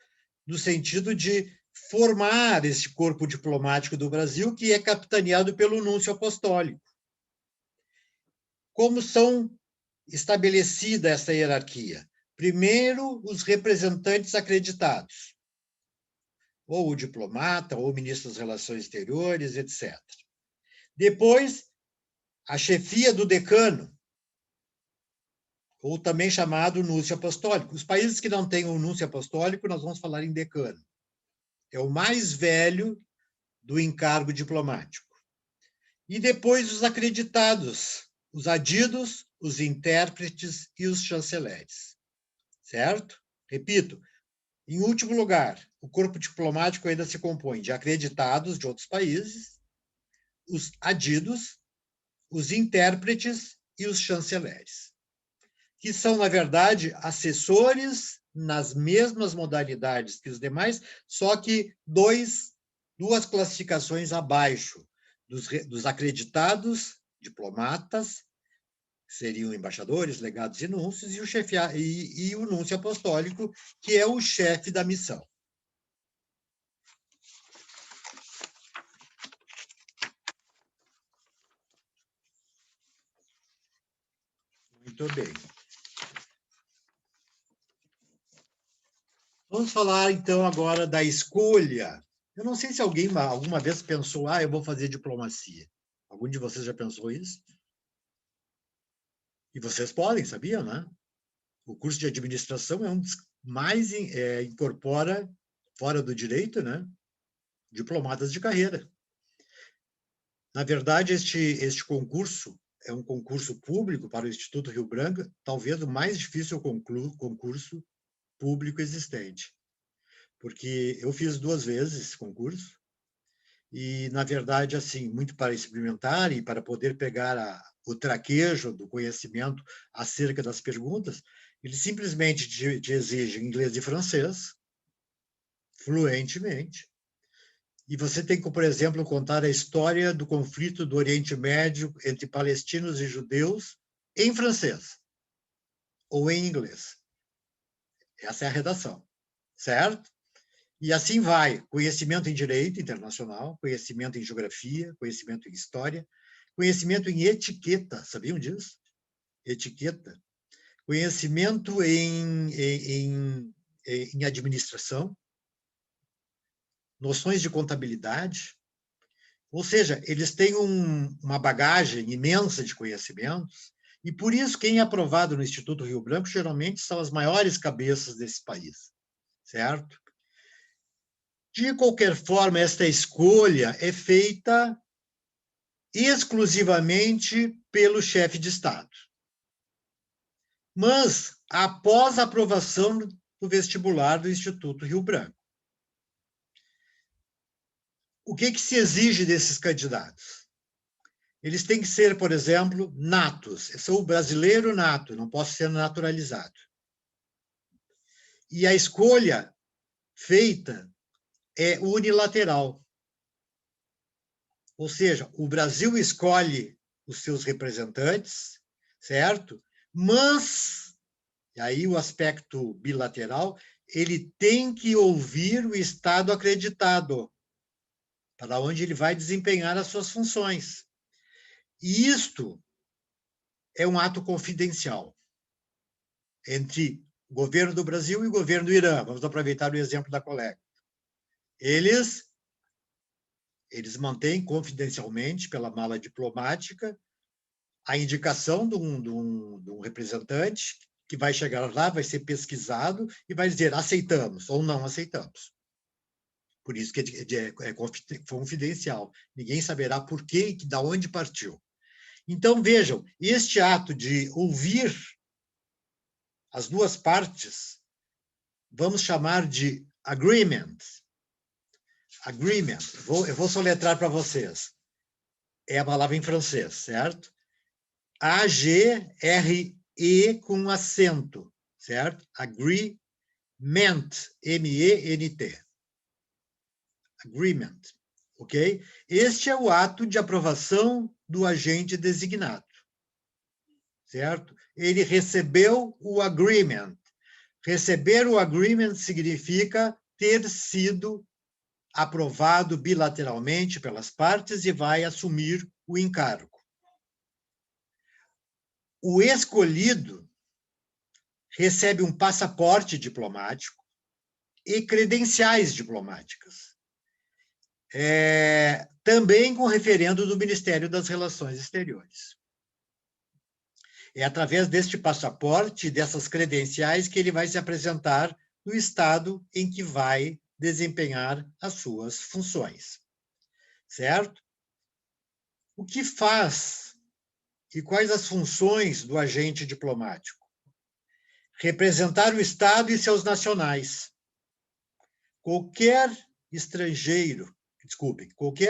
No sentido de formar esse corpo diplomático do Brasil, que é capitaneado pelo núncio apostólico. Como são estabelecida essa hierarquia? Primeiro, os representantes acreditados, ou o diplomata, ou o ministro das Relações Exteriores, etc. Depois, a chefia do decano, ou também chamado núncio apostólico. Os países que não têm o núncio apostólico, nós vamos falar em decano. É o mais velho do encargo diplomático. E depois os acreditados, os adidos, os intérpretes e os chanceleres. Certo? Repito, em último lugar, o corpo diplomático ainda se compõe de acreditados de outros países, os adidos, os intérpretes e os chanceleres, que são, na verdade, assessores nas mesmas modalidades que os demais, só que duas classificações abaixo dos acreditados, diplomatas, que seriam embaixadores, legados e núncios, e o núncio apostólico, que é o chefe da missão. Muito bem. Vamos falar, então, agora da escolha. Eu não sei se alguém alguma vez pensou, eu vou fazer diplomacia. Algum de vocês já pensou isso? E vocês podem, sabiam, né? O curso de administração é um dos mais incorpora, fora do direito, né? Diplomatas de carreira. Na verdade, este concurso é um concurso público para o Instituto Rio Branco, talvez o mais difícil concurso público existente. Porque eu fiz 2 vezes esse concurso, e, na verdade, assim, muito para experimentar e para poder pegar o traquejo do conhecimento acerca das perguntas, eles simplesmente te exigem inglês e francês, fluentemente, e você tem que, por exemplo, contar a história do conflito do Oriente Médio entre palestinos e judeus em francês ou em inglês. Essa é a redação, certo? E assim vai, conhecimento em direito internacional, conhecimento em geografia, conhecimento em história, conhecimento em etiqueta, sabiam disso? Etiqueta. Conhecimento em administração, noções de contabilidade. Ou seja, eles têm uma bagagem imensa de conhecimentos, e por isso quem é aprovado no Instituto Rio Branco geralmente são as maiores cabeças desse país, certo? De qualquer forma, esta escolha é feita exclusivamente pelo chefe de Estado. Mas, após a aprovação do vestibular do Instituto Rio Branco, o que se exige desses candidatos? Eles têm que ser, por exemplo, natos. Eu sou brasileiro nato, não posso ser naturalizado. E a escolha feita é unilateral. Ou seja, o Brasil escolhe os seus representantes, certo? Mas, e aí o aspecto bilateral, ele tem que ouvir o Estado acreditado, para onde ele vai desempenhar as suas funções. E isto é um ato confidencial entre o governo do Brasil e o governo do Irã. Vamos aproveitar o exemplo da colega. Eles mantêm confidencialmente, pela mala diplomática, a indicação de um representante que vai chegar lá, vai ser pesquisado e vai dizer aceitamos ou não aceitamos. Por isso que é confidencial. Ninguém saberá por quê e de onde partiu. Então, vejam, este ato de ouvir as duas partes, vamos chamar de agreement. Agreement. Eu vou soletrar para vocês. É a palavra em francês, certo? A-G-R-E com acento, certo? Agreement. M-E-N-T. Agreement. Ok? Este é o ato de aprovação do agente designado, certo? Ele recebeu o agreement. Receber o agreement significa ter sido aprovado bilateralmente pelas partes e vai assumir o encargo. O escolhido recebe um passaporte diplomático e credenciais diplomáticas. Também com referendo do Ministério das Relações Exteriores. É através deste passaporte, dessas credenciais, que ele vai se apresentar no estado em que vai desempenhar as suas funções. Certo? O que faz e quais as funções do agente diplomático? Representar o Estado e seus nacionais. Qualquer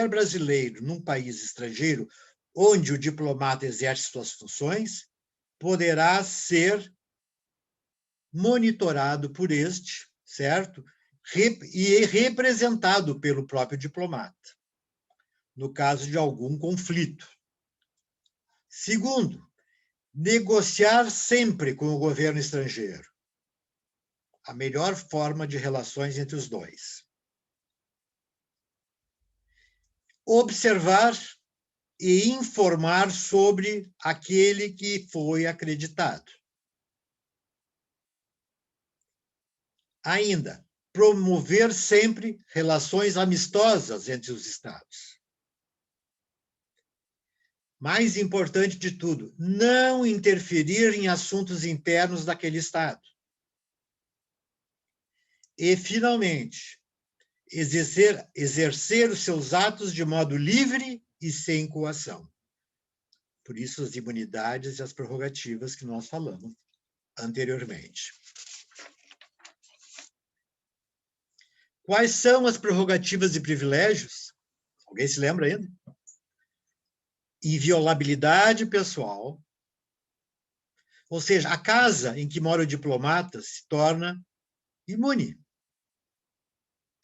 brasileiro num país estrangeiro onde o diplomata exerce suas funções, poderá ser monitorado por este, certo? E representado pelo próprio diplomata, no caso de algum conflito. Segundo, negociar sempre com o governo estrangeiro. A melhor forma de relações entre os dois. Observar e informar sobre aquele que foi acreditado. Ainda, promover sempre relações amistosas entre os Estados. Mais importante de tudo, não interferir em assuntos internos daquele Estado. E, finalmente, exercer os seus atos de modo livre e sem coação. Por isso, as imunidades e as prerrogativas que nós falamos anteriormente. Quais são as prerrogativas e privilégios? Alguém se lembra ainda? Inviolabilidade pessoal, ou seja, a casa em que mora o diplomata se torna imune.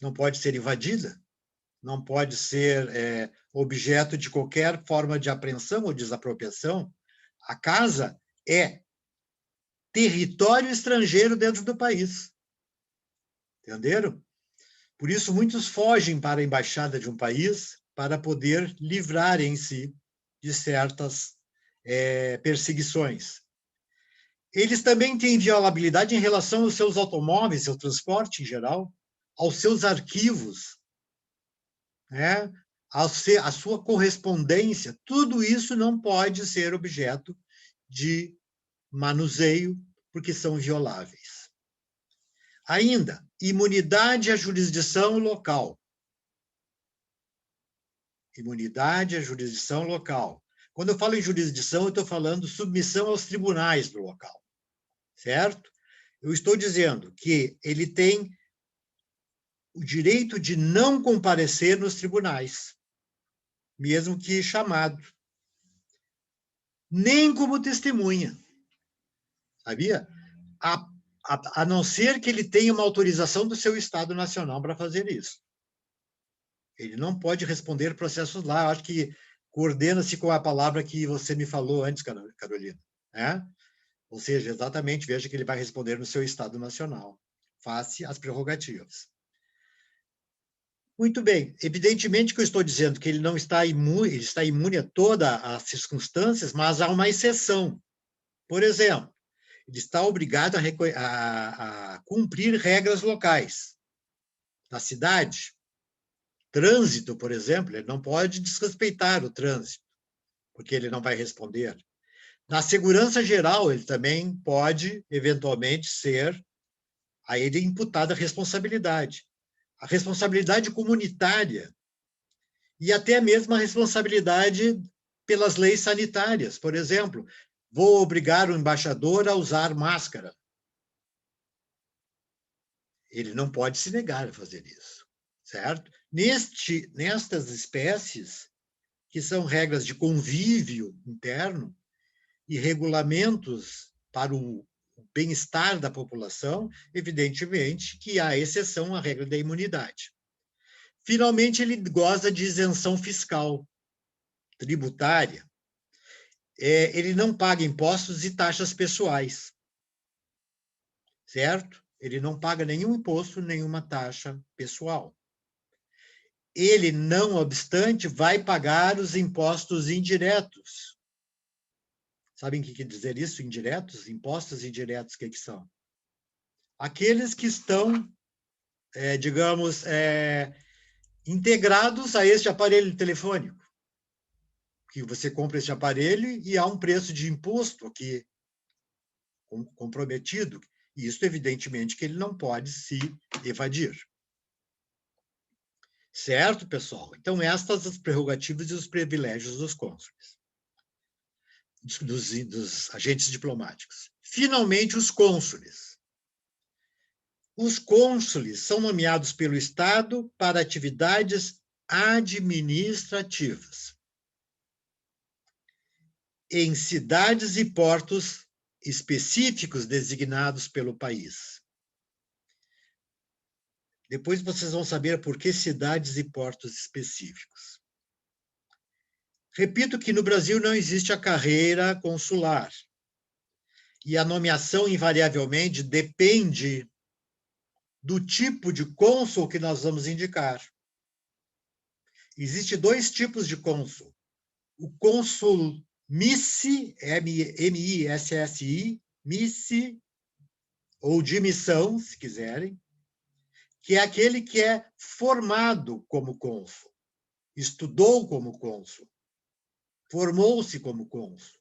Não pode ser invadida, não pode ser objeto de qualquer forma de apreensão ou desapropriação. A casa é território estrangeiro dentro do país. Entenderam? Por isso, muitos fogem para a embaixada de um país para poder livrarem-se de certas perseguições. Eles também têm inviolabilidade em relação aos seus automóveis, ao transporte em geral, aos seus arquivos, né? A sua correspondência. Tudo isso não pode ser objeto de manuseio, porque são violáveis. Ainda, imunidade à jurisdição local. Imunidade à jurisdição local. Quando eu falo em jurisdição, eu estou falando submissão aos tribunais do local, certo? Eu estou dizendo que ele tem o direito de não comparecer nos tribunais, mesmo que chamado, nem como testemunha, sabia? A não ser que ele tenha uma autorização do seu Estado Nacional para fazer isso. Ele não pode responder processos lá. Eu acho que coordena-se com a palavra que você me falou antes, Carolina, né? Ou seja, exatamente, veja que ele vai responder no seu Estado Nacional, face às prerrogativas. Muito bem. Evidentemente que eu estou dizendo que ele não está imune, ele está imune a todas as circunstâncias, mas há uma exceção. Por exemplo, ele está obrigado a cumprir regras locais da cidade. Trânsito, por exemplo, ele não pode desrespeitar o trânsito, porque ele não vai responder. Na segurança geral, ele também pode, eventualmente, ser a ele imputada a responsabilidade comunitária e até mesmo a responsabilidade pelas leis sanitárias. Por exemplo, vou obrigar o embaixador a usar máscara. Ele não pode se negar a fazer isso, certo? Nestas espécies, que são regras de convívio interno e regulamentos para o bem-estar da população, evidentemente que há exceção à regra da imunidade. Finalmente, ele goza de isenção fiscal, tributária. Ele não paga impostos e taxas pessoais, certo? Ele não paga nenhum imposto, nenhuma taxa pessoal. Ele, não obstante, vai pagar os impostos indiretos. Sabem o que quer dizer isso, indiretos? Impostos indiretos, o que são? Aqueles que estão, digamos, integrados a este aparelho telefônico. Que você compra este aparelho e há um preço de imposto aqui comprometido. E isso, evidentemente, que ele não pode se evadir. Certo, pessoal? Então, estas as prerrogativas e os privilégios dos cônsules, dos agentes diplomáticos. Finalmente, os cônsules. Os cônsules são nomeados pelo Estado para atividades administrativas em cidades e portos específicos designados pelo país. Depois vocês vão saber por que cidades e portos específicos. Repito que no Brasil não existe a carreira consular. E a nomeação, invariavelmente, depende do tipo de cônsul que nós vamos indicar. Existem dois tipos de cônsul. O cônsul missi, M-I-S-S-I, missi, ou de missão, se quiserem, que é aquele que é formado como cônsul, estudou como cônsul, formou-se como cônsul.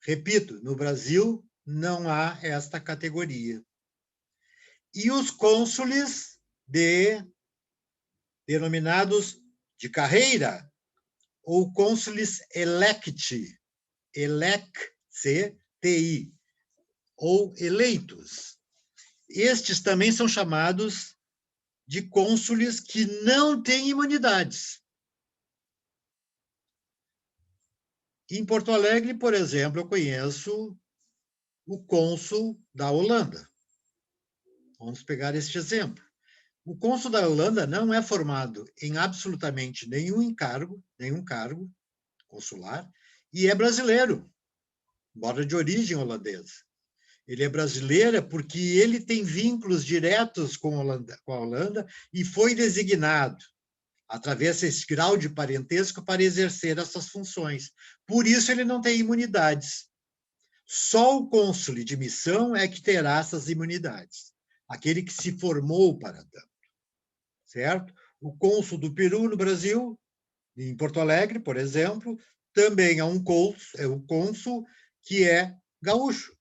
Repito, no Brasil não há esta categoria. E os cônsules denominados de carreira, ou cônsules electi, electi, ou eleitos. Estes também são chamados de cônsules que não têm imunidades. Em Porto Alegre, por exemplo, eu conheço o cônsul da Holanda. Vamos pegar este exemplo. O cônsul da Holanda não é formado em absolutamente nenhum cargo consular, e é brasileiro, embora de origem holandesa. Ele é brasileiro porque ele tem vínculos diretos com a Holanda e foi designado, através desse grau de parentesco, para exercer essas funções. Por isso, ele não tem imunidades. Só o cônsul de missão é que terá essas imunidades, aquele que se formou para tanto. Certo? O cônsul do Peru no Brasil, em Porto Alegre, por exemplo, também é o cônsul que é gaúcho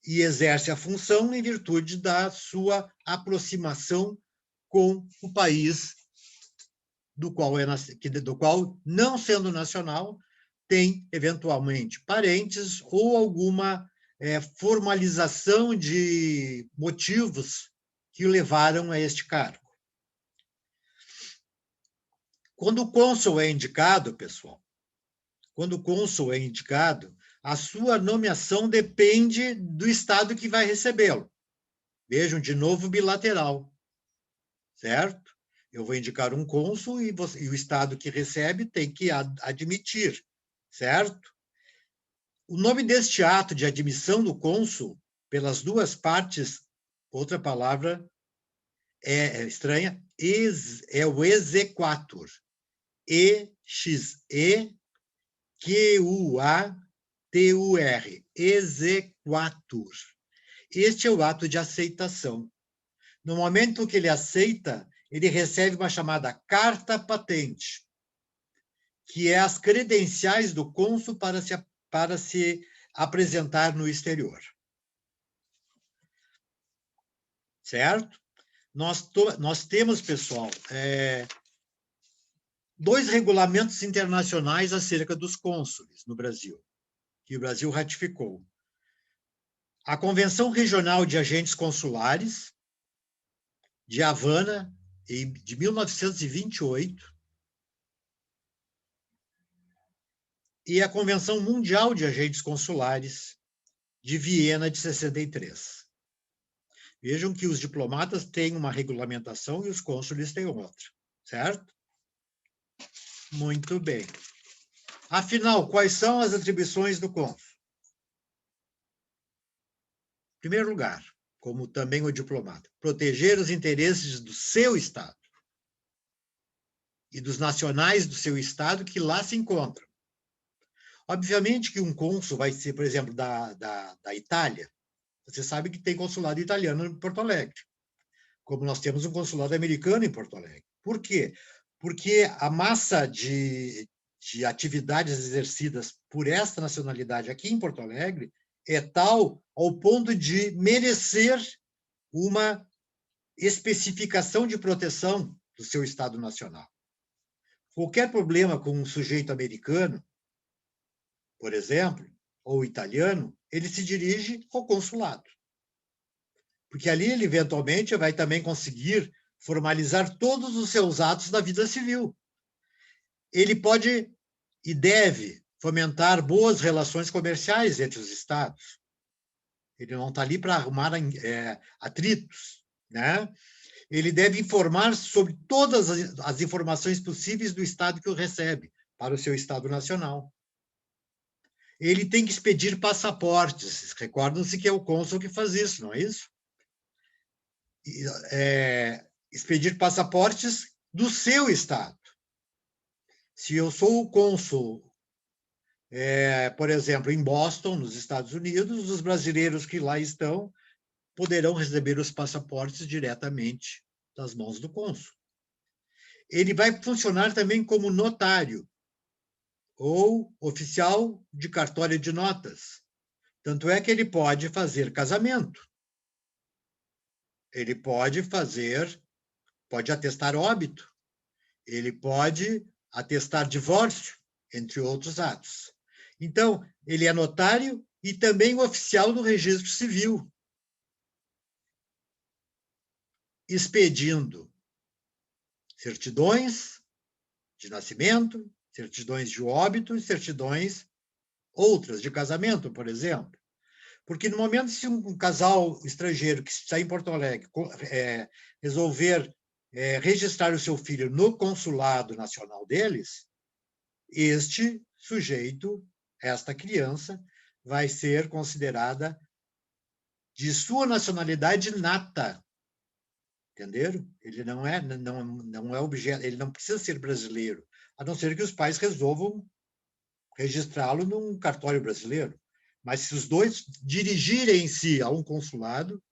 e exerce a função em virtude da sua aproximação com o país do qual, não sendo nacional, tem, eventualmente, parentes ou alguma formalização de motivos que o levaram a este cargo. Quando o cônsul é indicado, pessoal, a sua nomeação depende do Estado que vai recebê-lo. Vejam, de novo, bilateral, certo? Eu vou indicar um cônsul e o Estado que recebe tem que admitir, certo? O nome deste ato de admissão do cônsul, pelas duas partes, outra palavra estranha, é o exequatur. E-X-E-Q-U-A-T-U-R, exequatur. Este é o ato de aceitação. No momento que ele aceita, ele recebe uma chamada carta patente, que é as credenciais do cônsul para se apresentar no exterior. Certo? Nós temos, pessoal, 2 regulamentos internacionais acerca dos cônsules no Brasil, que o Brasil ratificou. A Convenção Regional de Agentes Consulares, de Havana, de 1928, e a Convenção Mundial de Agentes Consulares, de Viena, de 63. Vejam que os diplomatas têm uma regulamentação e os cônsules têm outra, certo? Muito bem. Afinal, quais são as atribuições do cônsul? Em primeiro lugar, como também o diplomata, proteger os interesses do seu Estado e dos nacionais do seu Estado que lá se encontram. Obviamente que um cônsul vai ser, por exemplo, da Itália. Você sabe que tem consulado italiano em Porto Alegre, como nós temos um consulado americano em Porto Alegre. Por quê? Porque a massa de atividades exercidas por esta nacionalidade aqui em Porto Alegre é tal ao ponto de merecer uma especificação de proteção do seu Estado nacional. Qualquer problema com um sujeito americano, por exemplo, ou italiano, ele se dirige ao consulado. Porque ali ele, eventualmente, vai também conseguir formalizar todos os seus atos da vida civil. Ele pode e deve fomentar boas relações comerciais entre os Estados. Ele não está ali para arrumar atritos, né? Ele deve informar sobre todas as informações possíveis do Estado que o recebe, para o seu Estado nacional. Ele tem que expedir passaportes. Recordam-se que é o cônsul que faz isso, não é isso? Expedir passaportes do seu Estado. Se eu sou o cônsul, por exemplo, em Boston, nos Estados Unidos, os brasileiros que lá estão poderão receber os passaportes diretamente das mãos do cônsul. Ele vai funcionar também como notário. ou oficial de cartório de notas. Tanto é que ele pode fazer casamento. Ele pode atestar óbito. Ele pode atestar divórcio, entre outros atos. Então, ele é notário e também oficial do registro civil, expedindo certidões de nascimento, certidões de óbito e certidões outras de casamento, por exemplo. Porque no momento se um casal estrangeiro que está em Porto Alegre resolver registrar o seu filho no consulado nacional deles, este sujeito, esta criança, vai ser considerada de sua nacionalidade nata. Entenderam? Ele não é objeto, ele não precisa ser brasileiro, a não ser que os pais resolvam registrá-lo num cartório brasileiro. Mas se os dois dirigirem-se a um consulado,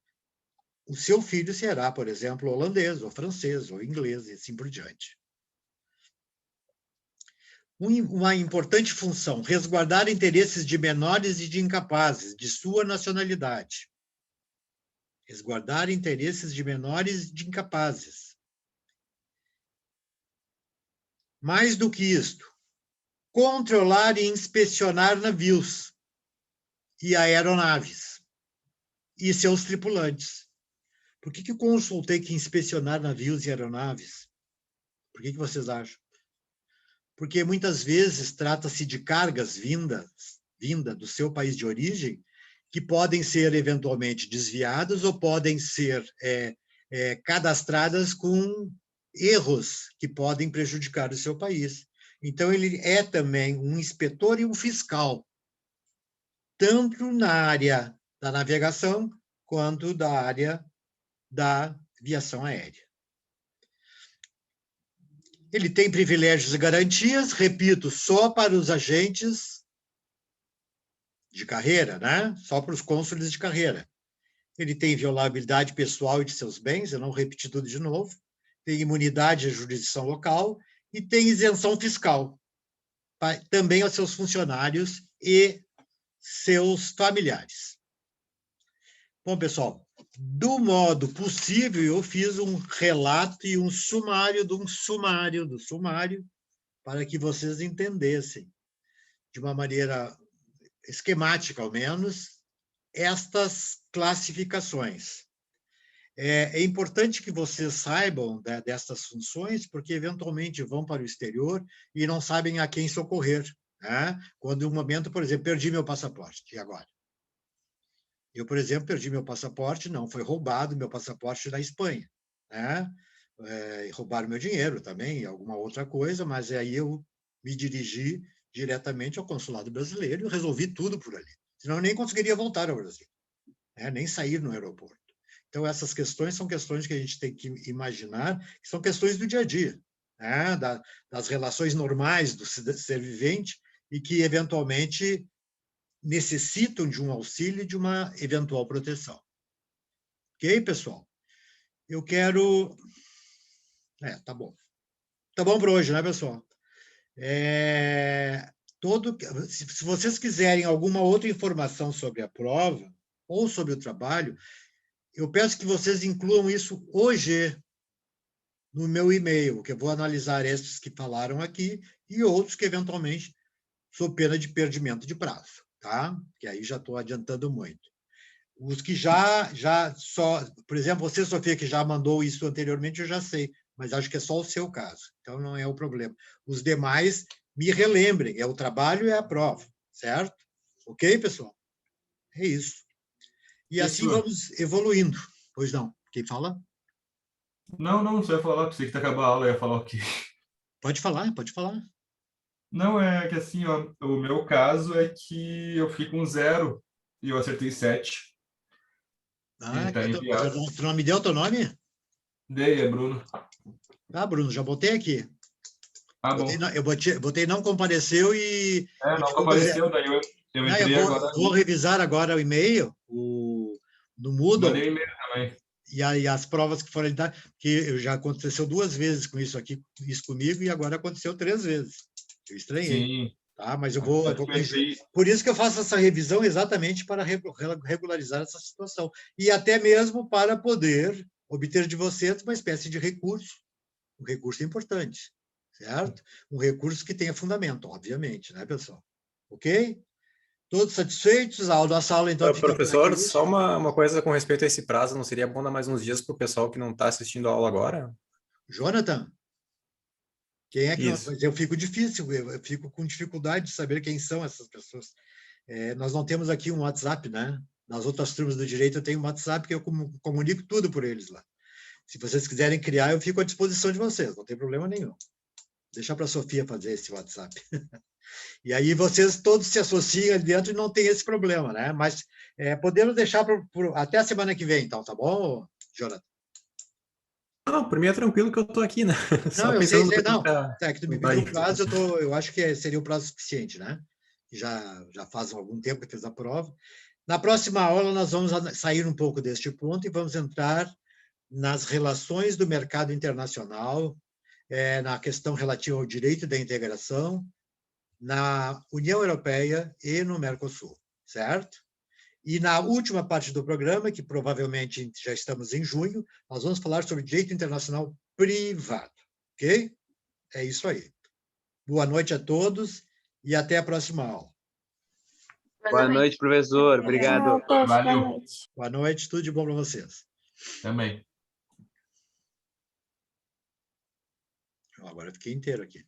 o seu filho será, por exemplo, holandês, ou francês, ou inglês, e assim por diante. Uma importante função, resguardar interesses de menores e de incapazes, de sua nacionalidade. Resguardar interesses de menores e de incapazes. Mais do que isto, controlar e inspecionar navios e aeronaves e seus tripulantes. Por que o cônsul tem que inspecionar navios e aeronaves? Por que vocês acham? Porque muitas vezes trata-se de cargas vinda do seu país de origem, que podem ser eventualmente desviadas ou podem ser cadastradas com erros que podem prejudicar o seu país. Então, ele é também um inspetor e um fiscal, tanto na área da navegação quanto da área da aviação aérea. Ele tem privilégios e garantias, repito, só para os agentes de carreira, né? Só para os cônsules de carreira. Ele tem inviolabilidade pessoal e de seus bens, eu não repeti tudo de novo, tem imunidade à jurisdição local e tem isenção fiscal, também aos seus funcionários e seus familiares. Bom, pessoal, do modo possível, eu fiz um relato e um sumário do sumário, para que vocês entendessem, de uma maneira esquemática, ao menos, estas classificações. É importante que vocês saibam destas funções, porque eventualmente vão para o exterior e não sabem a quem socorrer, né? Quando, um momento, por exemplo, perdi meu passaporte, e agora? Eu, por exemplo, perdi meu passaporte, não, foi roubado meu passaporte na Espanha, né? Roubaram meu dinheiro também, alguma outra coisa, mas aí eu me dirigi diretamente ao consulado brasileiro e resolvi tudo por ali. Senão eu nem conseguiria voltar ao Brasil, né? Nem sair no aeroporto. Então, essas questões são questões que a gente tem que imaginar, que são questões do dia a dia, né? Das relações normais do ser vivente e que, eventualmente, necessitam de um auxílio e de uma eventual proteção. Ok, pessoal? Eu quero... tá bom. Tá bom para hoje, né, pessoal? Se vocês quiserem alguma outra informação sobre a prova ou sobre o trabalho, eu peço que vocês incluam isso hoje no meu e-mail, que eu vou analisar estes que falaram aqui e outros que, eventualmente, sob pena de perdimento de prazo, tá? Que aí já estou adiantando muito. Os que por exemplo, você, Sofia, que já mandou isso anteriormente, eu já sei, mas acho que é só o seu caso, então não é o problema. Os demais, me relembrem, é o trabalho e é a prova, certo? Ok, pessoal? É isso. E assim vamos evoluindo. Pois não. Quem fala? Não, você ia falar, pensei que acabar a aula, ia falar o quê? Pode falar, pode falar. Não, é que assim, ó, o meu caso é que eu fiquei com 0 e eu acertei 7. E tá enviado. Tu não me deu o teu nome? Dei, é Bruno. Ah, Bruno, já botei aqui. Bom. Eu botei não compareceu e... não compareceu, daí eu entrei agora. Vou revisar agora o e-mail, no Moodle. Mandei e-mail também. E as provas que foram dadas, que já aconteceu 2 vezes com isso comigo, e agora aconteceu 3 vezes. Eu estranhei. Sim. Tá? Mas eu vou corrigir. Perfeito. Por isso que eu faço essa revisão exatamente para regularizar essa situação. E até mesmo para poder obter de vocês uma espécie de recurso. Um recurso importante, certo? Um recurso que tenha fundamento, obviamente, né, pessoal? Ok? Todos satisfeitos? A nossa aula, então, fica por Professor, aqui. só uma coisa com respeito a esse prazo, não seria bom dar mais uns dias para o pessoal que não está assistindo a aula agora? Jonathan, quem é que não... Isso. Eu fico difícil, eu fico com dificuldade de saber quem são essas pessoas. Nós não temos aqui um WhatsApp, né? Nas outras turmas do direito eu tenho um WhatsApp que eu comunico tudo por eles lá. Se vocês quiserem criar, eu fico à disposição de vocês, não tem problema nenhum. Deixa para a Sofia fazer esse WhatsApp. E aí vocês todos se associam ali dentro e não tem esse problema, né? Mas podemos deixar até a semana que vem, então, tá bom, Jonathan? Não, por mim é tranquilo que eu estou aqui, né? Não, eu sei, não. Pra... É que tu me pediu o prazo, eu acho que seria o prazo suficiente, né? Já faz algum tempo que fez a prova. Na próxima aula, nós vamos sair um pouco deste ponto e vamos entrar nas relações do mercado internacional, na questão relativa ao direito da integração, na União Europeia e no Mercosul, certo? E na última parte do programa, que provavelmente já estamos em junho, nós vamos falar sobre direito internacional privado, ok? É isso aí. Boa noite a todos e até a próxima aula. Boa noite, professor. Obrigado. Valeu. Boa noite. Boa noite, tudo de bom para vocês. Também. Agora eu fiquei inteiro aqui.